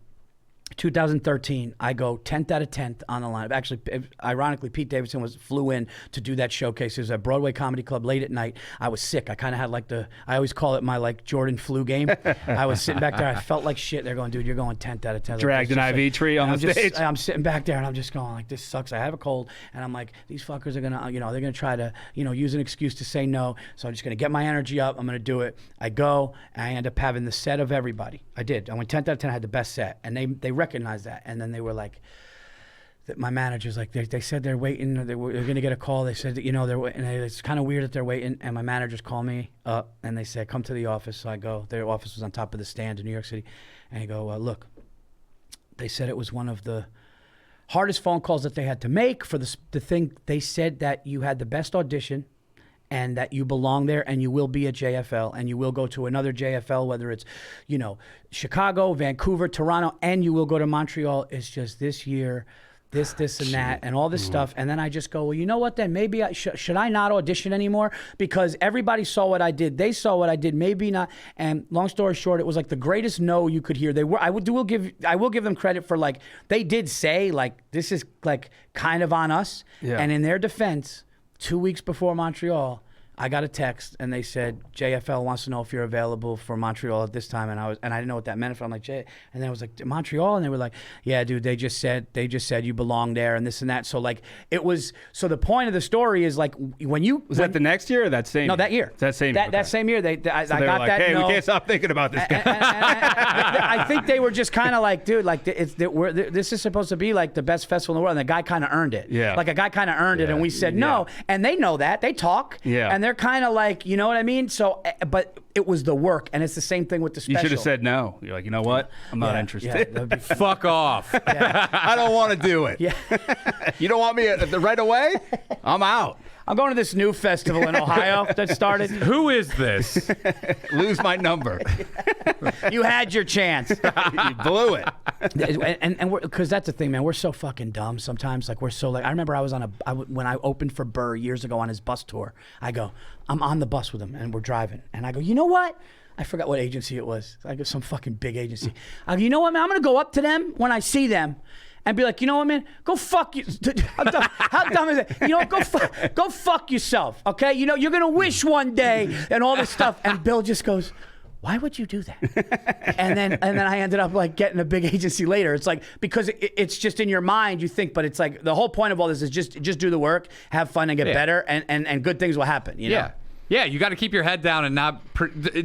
2013, I go 10th out of 10th on the line. Actually, ironically, Pete Davidson flew in to do that showcase. It was at Broadway Comedy Club late at night. I was sick. I kind of had like I always call it my like Jordan flu game. I was sitting back there. I felt like shit. They're going, dude, you're going 10th out of 10th. Dragged an IV tree on the stage. I'm sitting back there and I'm just going like, this sucks. I have a cold. And I'm like, these fuckers are going to, they're going to try to, use an excuse to say no. So I'm just going to get my energy up. I'm going to do it. I go, and I end up having the set of everybody. I did. I went 10th out of 10. I had the best set. And they recognized that. And then they were like, my manager's like, they said they're waiting. They're going to get a call. They said, they're waiting. It's kind of weird that they're waiting. And my managers call me up and they said, come to the office. So I go. Their office was on top of the stand in New York City. And I go, look, they said it was one of the hardest phone calls that they had to make for the thing. They said that you had the best audition and that you belong there, and you will be at JFL, and you will go to another JFL, whether it's, Chicago, Vancouver, Toronto, and you will go to Montreal. It's just this year, this and that, and all this stuff. And then I just go, well, you know what then? Maybe should I not audition anymore? Because everybody saw what I did. They saw what I did. Maybe not. And long story short, it was like the greatest no you could hear. I will give them credit for, like, they did say, like, this is like kind of on us. Yeah. And in their defense, 2 weeks before Montreal, I got a text and they said, JFL wants to know if you're available for Montreal at this time. And I didn't know what that meant. I'm like, and then I was like, Montreal? And they were like, yeah, dude, they just said you belong there and this and that. So like so the point of the story is like that the next year or that same? No, that year. That same year. That same year. I got like, that. Hey, we can't stop thinking about this guy. I think they were just kind of like, dude, like this is supposed to be like the best festival in the world. And the guy kind of earned it. Yeah. Like a guy kind of earned it. And we said no. And they know that. They talk. Yeah. And they're kind of like, you know what I mean? So, but it was the work, and it's the same thing with the special. You should have said no. You're like, you know what? I'm not interested. Yeah, fuck off. I don't want to do it. Yeah. You don't want me right away? I'm out. I'm going to this new festival in Ohio that started. Who is this? Lose my number. You had your chance. You blew it. And because that's the thing, man. We're so fucking dumb sometimes. Like, we're so like, I remember I was on when I opened for Burr years ago on his bus tour. I'm on the bus with him and we're driving. And I go, you know what? I forgot what agency it was. I go, some fucking big agency. I go, you know what, man? I'm going to go up to them when I see them and be like, you know what, man? Go fuck you. How dumb is it? You know, go fuck yourself, okay? You know, you're going to wish one day and all this stuff. And Bill just goes, why would you do that? and then I ended up like getting a big agency later. It's like, because it's just in your mind, you think, but it's like the whole point of all this is just do the work, have fun, and get better, and good things will happen. You know? Yeah, you got to keep your head down and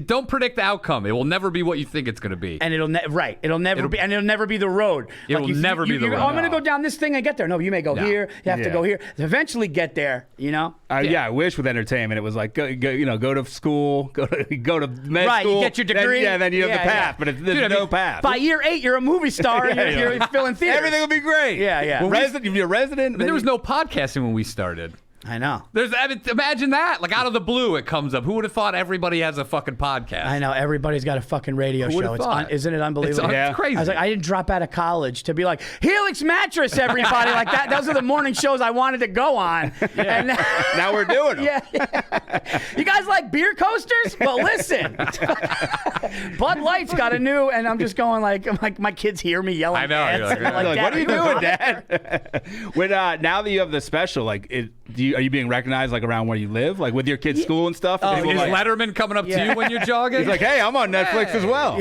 don't predict the outcome. It will never be what you think it's going to be. And it'll never be the road. It'll never be the road. Oh, I'm going to go down this thing and get there. No, you may go here. You have to go here. Eventually get there. You know. I wish with entertainment it was like go to school, go to med school. You get your degree. Then you have the path. But there's no path. By year 8, you're a movie star. You're filling theaters. Everything will be great. Yeah. You're a resident. There was no podcasting when we started. I know. Imagine that. Like, out of the blue, it comes up. Who would have thought everybody has a fucking podcast? I know. Everybody's got a fucking radio show. Isn't it unbelievable? It's crazy. I was like, I didn't drop out of college to be like, Helix Mattress, everybody. Like that. Those are the morning shows I wanted to go on. Yeah. And now we're doing them. Yeah. You guys like beer coasters? Well, listen. Bud Light's got a new, and I'm just going like my kids hear me yelling. I know. You're like, what are you doing, Dad? When now that you have the special, like, are you being recognized like around where you live, like with your kids' school and stuff? Is Letterman coming up to you when you're jogging? He's like, hey, I'm on Netflix as well.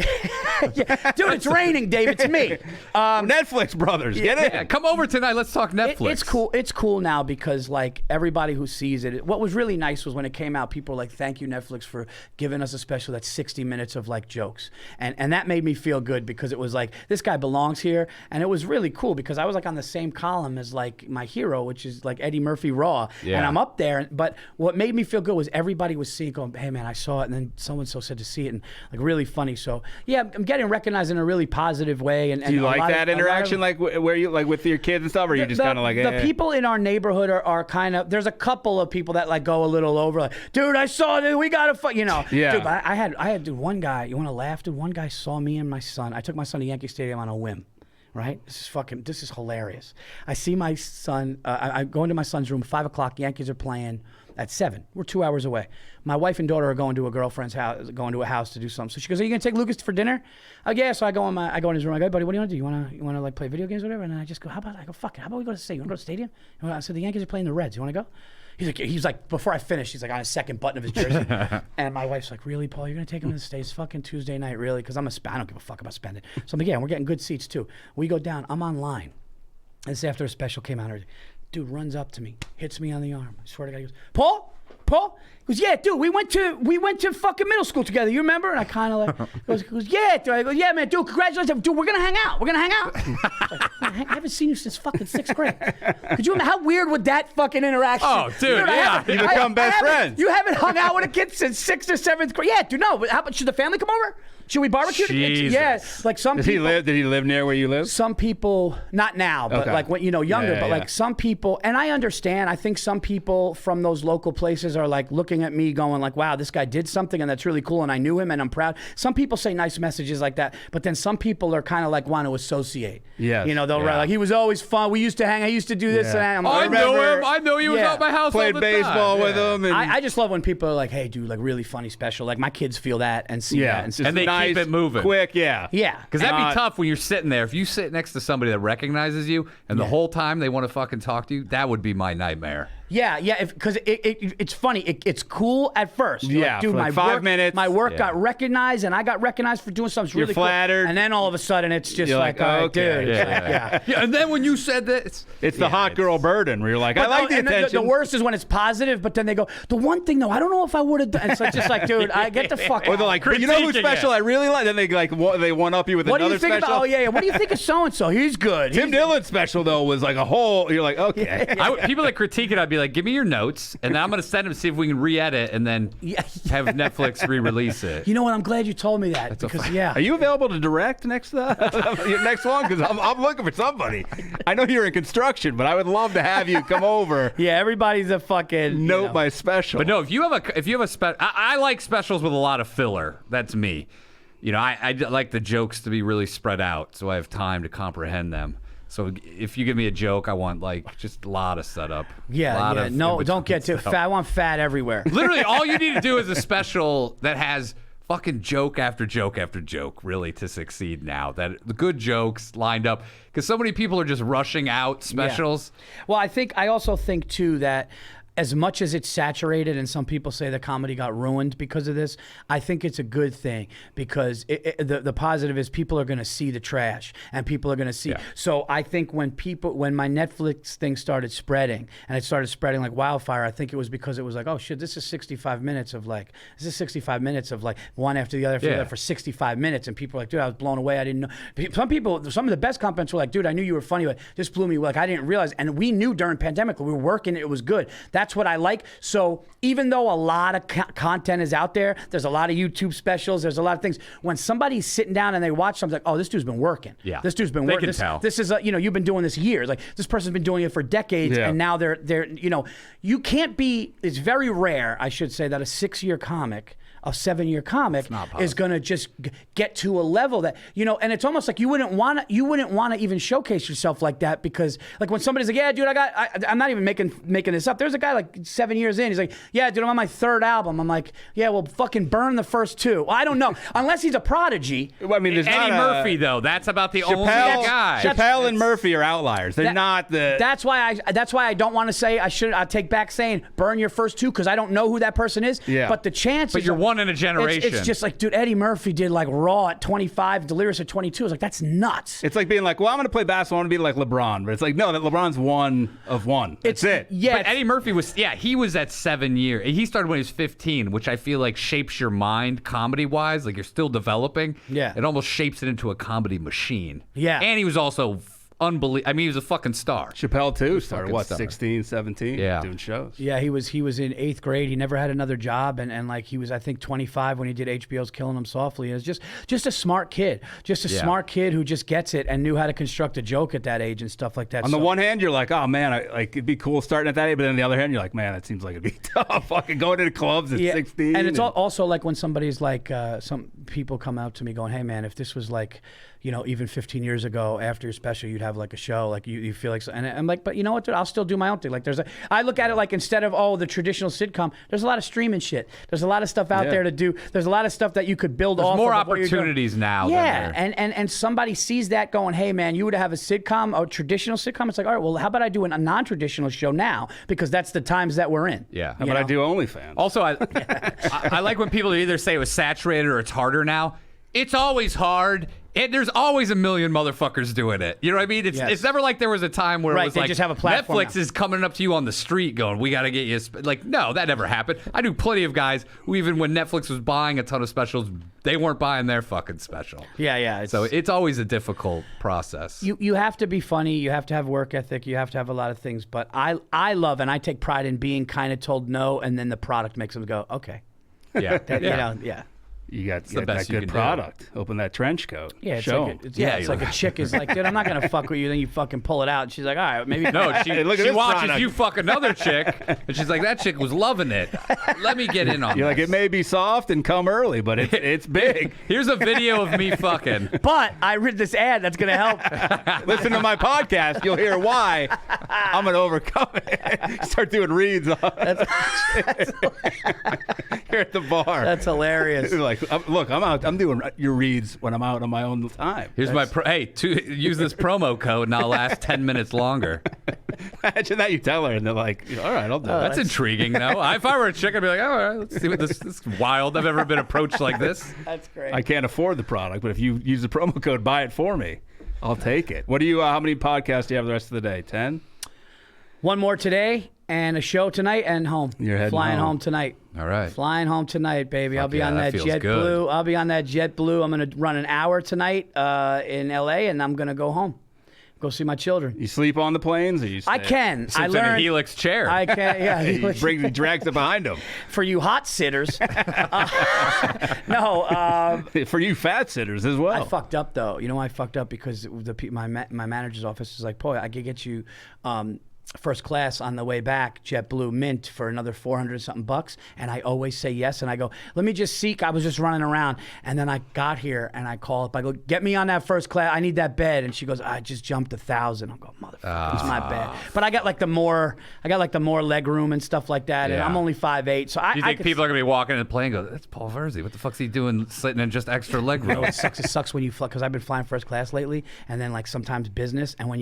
Dude, it's raining, Dave. It's me. Netflix brothers, get it? Yeah, come over tonight. Let's talk Netflix. It's cool. It's cool now because like everybody who sees it. What was really nice was when it came out, people were like, thank you, Netflix, for giving us a special that's 60 minutes of like jokes, and that made me feel good because it was like, this guy belongs here, and it was really cool because I was like on the same column as like my hero, which is like Eddie Murphy Raw. Yeah. And I'm up there, but what made me feel good was everybody was seeing, going, hey man, I saw it, and then so-and-so said to see it, and like really funny. So yeah, I'm getting recognized in a really positive way. And do you like that interaction, like where you like with your kids and stuff, or you just kind of like the people in our neighborhood are kind of, there's a couple of people that like go a little over, like, dude, I saw this, we gotta fuck, you know. Yeah. Dude, I had dude, one guy, you want to laugh, dude? One guy saw me and my son. I took my son to Yankee Stadium on a whim. Right? This is hilarious. I see my son, I go into my son's room, 5 o'clock, Yankees are playing at 7. We're 2 hours away. My wife and daughter are going to a girlfriend's house, going to a house to do something. So she goes, are you going to take Lucas for dinner? Yeah. So I go in his room. I go, hey, buddy, what do you want to do? You want to like play video games or whatever? And I just go, fuck it. How about we go to the stadium? You want to go to the stadium? I said, the Yankees are playing the Reds. You want to go? He's like, before I finish, he's like on his second button of his jersey. And my wife's like, really, Paul, you're going to take him to the States? It's fucking Tuesday night, really? Because I don't give a fuck about spending. So I'm like, yeah, we're getting good seats too. We go down. I'm online. This is after a special came out. Dude runs up to me, hits me on the arm. I swear to God, he goes, Paul? He goes, yeah, dude, we went to fucking middle school together. You remember? And I kind of like, goes, yeah, dude. I go, yeah, man, dude, congratulations. Dude, we're going to hang out. I haven't seen you since fucking 6th grade. Could you imagine how weird would that fucking interaction? Oh, dude, yeah. You become best friends. You haven't hung out with a kid since 6th or 7th grade. Yeah, dude, no. How about, should the family come over? Should we barbecue? Jesus. Yeah, like some people. Did he live near where you live? Some people, not now, but like when younger. But like some people, and I understand. I think some people from those local places are like looking at me, going like, "Wow, this guy did something, and that's really cool, and I knew him, and I'm proud." Some people say nice messages like that, but then some people are kind of like want to associate. Yeah, they'll write like, "He was always fun. We used to hang. I used to do this and that." I know him. I know he was at my house. Played all the baseball time. with him. And I just love when people are like, "Hey, dude, like really funny special." Like my kids feel that and see that, and they keep it moving. Quick, yeah. Because that'd be tough when you're sitting there. If you sit next to somebody that recognizes you and the whole time they want to fucking talk to you, that would be my nightmare. Yeah, because it's funny. It's cool at first. You're like, dude, for like 5 minutes. My work got recognized, and I got recognized for doing something really cool. You're flattered. And then all of a sudden, it's just you're like, oh, okay. dude. Yeah. And then when you said that, it's the hot girl burden where you're like, I like the attention. The worst is when it's positive, but then they go, the one thing though, I don't know if I would have done. It's like, just like, dude, I get the fuck. Or they're like, you know who's special? I really like. Then they one up you with another special. What do you think about? What do you think of so and so? He's good. Tim Dillon's special though was like a whole. You're like, okay. People that critique it, I'd be like, give me your notes, and then I'm gonna send them to see if we can re-edit and then have Netflix re-release it. You know what? I'm glad you told me that because Are you available to direct next one? Because I'm looking for somebody. I know you're in construction, but I would love to have you come over. Yeah, everybody's a fucking Note my special. But no, if you have a special, I like specials with a lot of filler. That's me. I like the jokes to be really spread out, so I have time to comprehend them. So if you give me a joke, I want like just a lot of setup. Yeah. No, don't get too fat. I want fat everywhere. Literally, all you need to do is a special that has fucking joke after joke after joke, really, to succeed now. That the good jokes lined up. Because so many people are just rushing out specials. Yeah. Well, I also think, too, that as much as it's saturated and some people say the comedy got ruined because of this, I think it's a good thing because the positive is people are going to see the trash and people are going to see. Yeah. So I think when my Netflix thing started spreading and it started spreading like wildfire, I think it was because it was like, oh shit, this is 65 minutes of like one after the other for 65 minutes. And people were like, dude, I was blown away. I didn't know. Some of the best comments were like, dude, I knew you were funny, but this blew me away. Like I didn't realize. And we knew during pandemic, we were working, it was good. That's what I like. So even though a lot of content is out there, there's a lot of YouTube specials, there's a lot of things. When somebody's sitting down and they watch something, like, oh, this dude's been working. Yeah. This dude's been working. This is, you've been doing this years. Like this person's been doing it for decades, and now they're, you can't be. It's very rare, I should say, that a 6-year comic. A 7-year comic is going to just get to a level that, and it's almost like you wouldn't want to even showcase yourself like that because like when somebody's like, yeah, dude, I'm not even making this up. There's a guy like 7 years in, he's like, yeah, dude, I'm on my 3rd album. I'm like, yeah, well, fucking burn the first 2. Well, I don't know. Unless he's a prodigy. Well, I mean, there's Eddie Murphy, though. That's about the only guy. Chappelle and Murphy are outliers. They're not the... That's why I don't want to say, I take back saying burn your first 2 because I don't know who that person is. Yeah. But the chances... But you're one in a generation. It's just like, dude, Eddie Murphy did like Raw at 25, Delirious at 22. I was like, that's nuts. It's like being like, well, I'm going to play basketball. I want to be like LeBron. But it's like, no, that LeBron's one of one. That's it. Yeah. But Eddie Murphy he was at 7 years. He started when he was 15, which I feel like shapes your mind comedy-wise. Like you're still developing. Yeah. It almost shapes it into a comedy machine. Yeah. And he was also... unbelievable. I mean, he was a fucking star. Chappelle too started 16, 17, doing shows. Yeah, he was in 8th grade. He never had another job, and like he was, I think, 25 when he did HBO's Killing Him Softly. It was just a smart kid, smart kid who just gets it and knew how to construct a joke at that age and stuff like that. On the one hand, you're like, oh man, it'd be cool starting at that age, but then on the other hand, you're like, man, that seems like it'd be tough. Fucking going to the clubs at 16. And it's also like when somebody's like, some people come out to me going, hey man, if this was like, even 15 years ago after your special, you'd have like a show, like you feel like, and I'm like, but you know what, dude, I'll still do my own thing. Like I look at it like instead of, the traditional sitcom, there's a lot of streaming shit. There's a lot of stuff out there to do. There's a lot of stuff that you could build off of. There's more opportunities now. Yeah, and somebody sees that going, hey man, you would have a sitcom, a traditional sitcom. It's like, all right, well, how about I do a non-traditional show now? Because that's the times that we're in. Yeah. How about I do OnlyFans? Also, I like when people either say it was saturated or it's harder now. It's always hard. And there's always a million motherfuckers doing it. You know what I mean? It's never like there was a time where it was they like just have a platform Netflix now. is coming up to you on the street going, we got to get you. Like, no, that never happened. I knew plenty of guys who even when Netflix was buying a ton of specials, they weren't buying their fucking special. Yeah. So it's always a difficult process. You have to be funny. You have to have work ethic. You have to have a lot of things. But I love and I take pride in being kind of told no, and then the product makes them go, okay. Yeah. Yeah. You got that good product. Open that trench coat. Yeah, Show it's like a chick is like, dude, I'm not gonna fuck with you. Then you fucking pull it out, and she's like, all right, maybe. No, she watches product. you fuck another chick, and she's like, that chick was loving it. Let me get in on You're this. like, it may be soft and come early, but it's big. Here's a video of me fucking. But I read this ad that's gonna help. Listen to my podcast. You'll hear why I'm gonna overcome it. Start doing reads. You're at the bar. That's hilarious. Like, look, I'm out. I'm doing your reads when I'm out on my own time. Here's use this promo code and I'll last 10 minutes longer. Imagine that you tell her and they're like, all right, I'll do it. That's intriguing, though. If I were a chick, I'd be like, all right, let's see what this is wild. I've ever been approached like this. That's great. I can't afford the product, but if you use the promo code, buy it for me. I'll take it. What do you? How many podcasts do you have the rest of the day? 10? One more today and a show tonight and home. You're heading flying home tonight. All right. Flying home tonight, baby. I'll be on that feels good. JetBlue. I'll be on that JetBlue. I'm going to run an hour tonight in LA, and I'm going to go home. Go see my children. You sleep on the planes? Or you I can. Sits I in a learned. helix chair. I can. Yeah. he drags it behind him. For you hot sitters. No. For you fat sitters as well. I fucked up though. You know why I fucked up? Because my manager's office is like, boy, I could get you first class on the way back, JetBlue Mint for another $400 something bucks, and I always say yes. And I go, let me just seek. I was just running around, and then I got here and I call up. I go, get me on that first class. I need that bed. And she goes, I just jumped 1,000. I go, motherfucker, it's my bed. But I got like the more leg room and stuff like that. And I'm only 5'8", so Do you think people are gonna be walking in the plane and go, that's Paul Virzi. What the fuck's he doing sitting in just extra leg room? It sucks when you fly, because I've been flying first class lately, and then like sometimes business, and when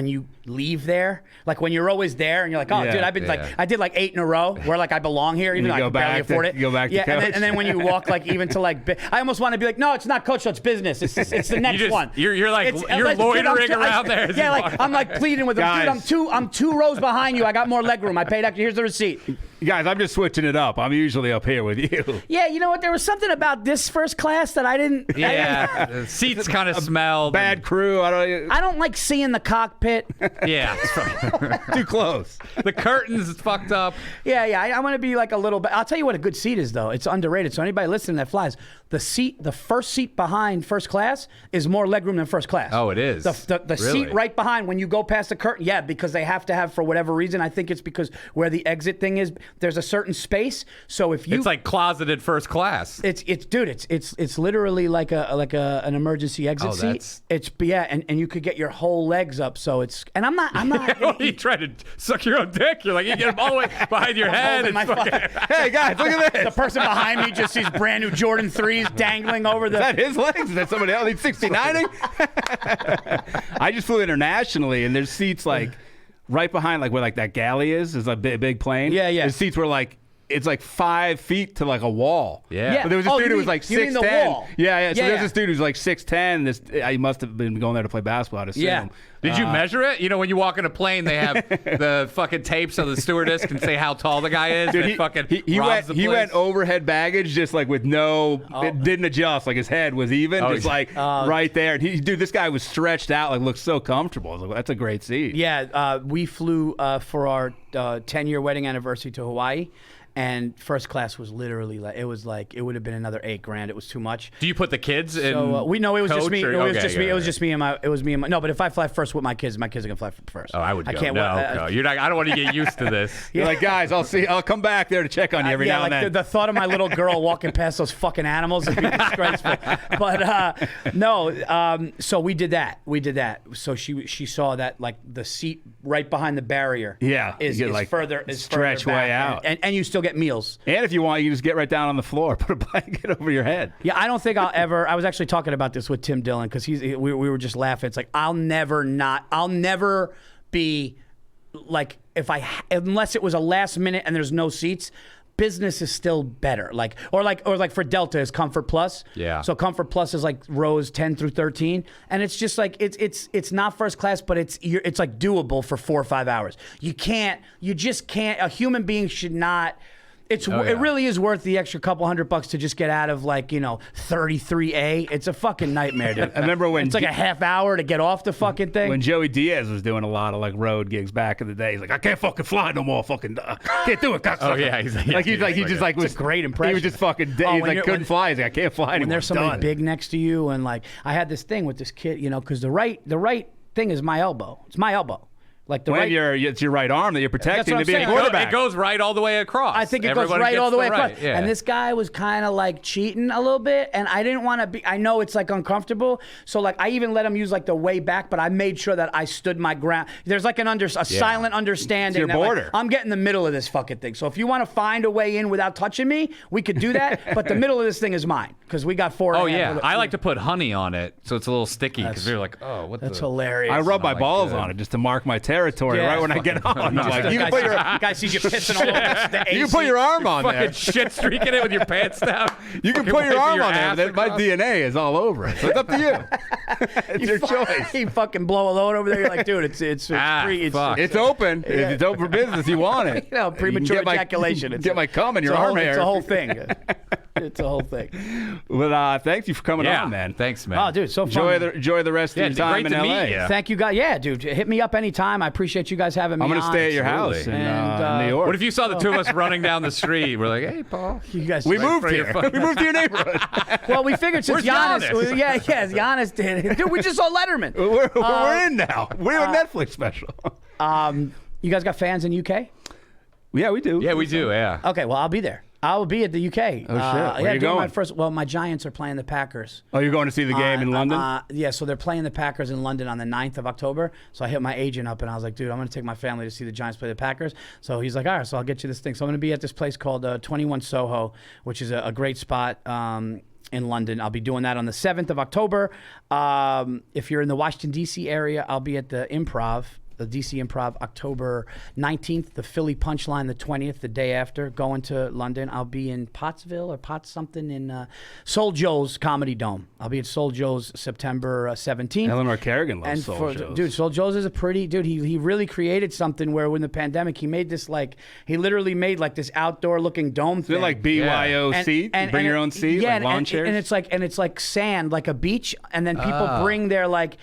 you leave there, like when you're always there and you're like, oh, dude, I've been I did like 8 in a row where like I belong here, even though I can barely afford it. You go back to coach. And then when you walk like even to like, I almost want to be like, no, it's not coach, no, it's business. It's the next one. You're like, you're loitering around there. Yeah, like I'm like pleading with them, dude, I'm two rows behind you. I got more leg room. I paid extra. Here's the receipt. Guys, I'm just switching it up. I'm usually up here with you. Yeah, you know what? There was something about this first class that I didn't. Yeah, the seats kind of smelled. Bad crew. I don't like seeing the cockpit. Yeah, too close. The curtains fucked up. Yeah. I want to be like a little bit. I'll tell you what a good seat is, though. It's underrated. So anybody listening that flies, the first seat behind first class is more legroom than first class. Oh, it is. The Really? seat right behind when you go past the curtain. Yeah, because they have to have, for whatever reason. I think it's because where the exit thing is, there's a certain space. So if you, it's like closeted first class. It's literally like an emergency exit seat. And you could get your whole legs up. So it's, and I'm not. You try to suck your own dick. You're like, you get them all the way behind your head. Hey guys, look at this. The person behind me just sees brand new Jordan 3s dangling over the. Is that his legs? Is that somebody else? He's 69ing? I just flew internationally, and there's seats like right behind, like where like that galley is a big plane. Yeah. There's seats where like it's like 5 feet to like a wall. Yeah. But there was this dude who was like 6'10". Yeah. So there's this dude who's like 6'10". He must have been going there to play basketball, I'd assume. Yeah. Did you measure it? You know, when you walk in a plane, they have the fucking tapes of the stewardess can say how tall the guy is. Dude, he went overhead baggage just like with it didn't adjust. Like his head was even, right there. And this guy was stretched out, like looked so comfortable. I was like, that's a great seat. Yeah, we flew for our 10-year wedding anniversary to Hawaii. And first class was literally like it would have been another $8,000. It was too much. Do you put the kids in? So it was just me. Or, it was just me and my. No, but if I fly first with my kids are gonna fly first. Oh, I would go. I can't. No. You're not. I don't want to get used to this. You're like, guys, I'll come back there to check on you every now and then. The thought of my little girl walking past those fucking animals would be disgraceful. But no. So we did that. So she saw that like the seat right behind the barrier. Yeah. Is further stretch back, way out, and you still get meals. And if you want, you just get right down on the floor, put a blanket over your head. Yeah, I don't think I'll ever. I was actually talking about this with Tim Dillon because we were just laughing. It's like I'll never be like unless it was a last minute and there's no seats. Business is still better, or for Delta is Comfort Plus. Yeah. So Comfort Plus is like rows 10 through 13, and it's just like it's not first class, but it's like doable for 4 or 5 hours. You just can't. A human being should not. It really is worth the extra couple $100 to just get out of 33A. It's a fucking nightmare, dude. I remember when it's like a half hour to get off the fucking thing. When Joey Diaz was doing a lot of road gigs back in the day, he's like, I can't fucking fly no more. Fucking can't do it. Oh yeah, he's was a great impression. He was just fucking. Couldn't fly. He's like, I can't fly anymore. When there's somebody big next to you, and I had this thing with this kid, because the right thing is my elbow. It's my elbow. It's your right arm that you're protecting to be a saying. quarterback. It goes right all the way across. I think it goes right all the way across. Yeah. And this guy was kind of cheating a little bit, and I didn't want to be. I know it's uncomfortable, so I even let him use the way back, but I made sure that I stood my ground. There's a silent understanding. It's your border. I'm getting the middle of this fucking thing. So if you want to find a way in without touching me, we could do that. But the middle of this thing is mine because we got 4. Oh yeah, I like to put honey on it so it's a little sticky because you're like, oh, what? That's hilarious. I rub my balls on it just to mark my territory right when I get on. You can put your guy sees you pissing all over the AC. You can put your arm on there. Fucking shit streaking it with your pants down. You can put your arm on there. My DNA is all over it. So it's up to you. It's your choice. You fucking blow a load over there. You're like, dude, it's open. It's open for business. You want it. Premature ejaculation. Get my cum in your arm hair. It's a whole thing. It's a whole thing. But thank you for coming on, man. Thanks, man. Oh, dude, so fun. Enjoy the rest of your time great in to LA. meet you. Thank you, guys. Yeah, dude, hit me up anytime. I appreciate you guys having me. I'm going to stay at your house Absolutely. in New York. What if you saw the two of us running down the street? We're like, hey, Paul. You guys, We moved here. We moved to your neighborhood. well, we figured since Where's Giannis, Giannis? Giannis did it. Dude, we just saw Letterman. We're in now. We're a Netflix special. You guys got fans in UK? Yeah, we do. Yeah, we do, yeah. Okay, well, I'll be there. I will be at the UK. Oh, shit. Where yeah, you doing going? my Giants are playing the Packers. Oh, you're going to see the game in London? Yeah, so they're playing the Packers in London on the 9th of October. So I hit my agent up and I was like, dude, I'm going to take my family to see the Giants play the Packers. So he's like, all right, so I'll get you this thing. So I'm going to be at this place called 21 Soho, which is a great spot in London. I'll be doing that on the 7th of October. If you're in the Washington, D.C. area, I'll be at the Improv. The DC Improv, October 19th, the Philly Punchline, the 20th, the day after, going to London. I'll be in Pottsville or something in Soul Joe's Comedy Dome. I'll be at Soul Joe's September 17th. Eleanor Kerrigan loves Soul Joe's. Dude, Soul Joe's is a pretty, dude, he really created something where when the pandemic, he made this he literally made this outdoor looking dome thing. Is it like BYO seat? Bring your own seat? Yeah, like lawn chairs? And it's like sand, like a beach, and then people bring their like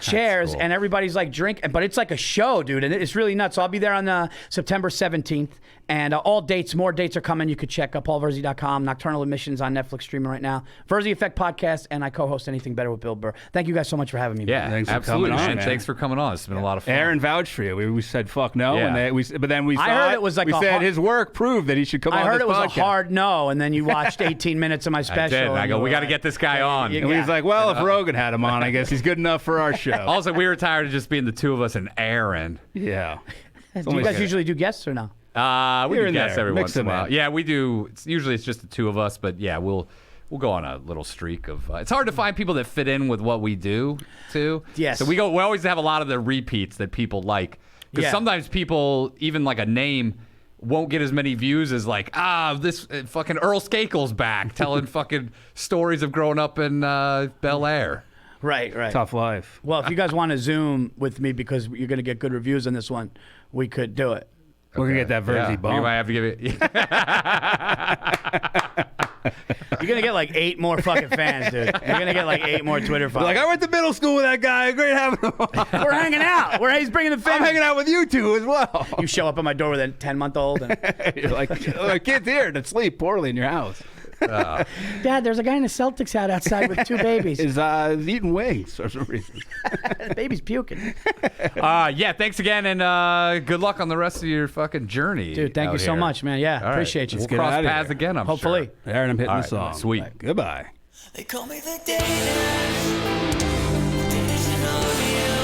chairs cool. and everybody's drinking, but it's like a show, dude, and it's really nuts. So I'll be there on September 17th, and more dates are coming. You could check paulvirzi.com. Nocturnal Admissions on Netflix streaming right now. Virzi Effect podcast, and I co-host Anything Better with Bill Burr. Thank you guys so much for having me. Yeah, Thanks for absolutely, coming on, man. Thanks for coming on. It's been a lot of fun. Aaron vouched for you. We said fuck no, Yeah. but then we I saw heard it was like we a said hard- his work proved that he should come on I heard this it was podcast. a hard no, and then you watched 18 minutes of my special. I did. And I and go, you we were got to like, get this guy on. you- And we was like, well, if Rogan had him on, I guess he's good enough for our show. Also, we were tired of just being the two of us and Aaron. Yeah. Do you guys usually do guests or no? We Here do and guests there. every Mix once in a them while. in. Yeah, we do. Usually it's just the two of us, but yeah, we'll go on a little streak of. It's hard to find people that fit in with what we do too. Yes. So we always have a lot of the repeats that people like because Yeah. sometimes people even like a name won't get as many views as this fucking Earl Skakel's back telling fucking stories of growing up in Bel Air. Right. Tough life. Well, if you guys want to Zoom with me because you're going to get good reviews on this one, we could do it. We're going to get that Virzi Yeah, bump. we might have to give it. You're going to get 8 more fucking fans, dude. You're going to get 8 more Twitter followers. Like, I went to middle school with that guy. Great having him on. We're hanging out. He's bringing the fans. I'm hanging out with you two as well. You show up at my door with a 10-month-old. And, You're like, my kid's here to sleep poorly in your house. Dad, there's a guy in a Celtics hat outside with 2 babies. Is eating wings for some reason. The baby's puking. Yeah, thanks again, and good luck on the rest of your fucking journey. Dude, thank you so here. much, man. Yeah, All right. appreciate you. We'll get cross outta paths here. again, I'm Hopefully. sure. Aaron, I'm hitting All the right, song. sweet. Goodbye. They call me the Danish. Danish and Oreo.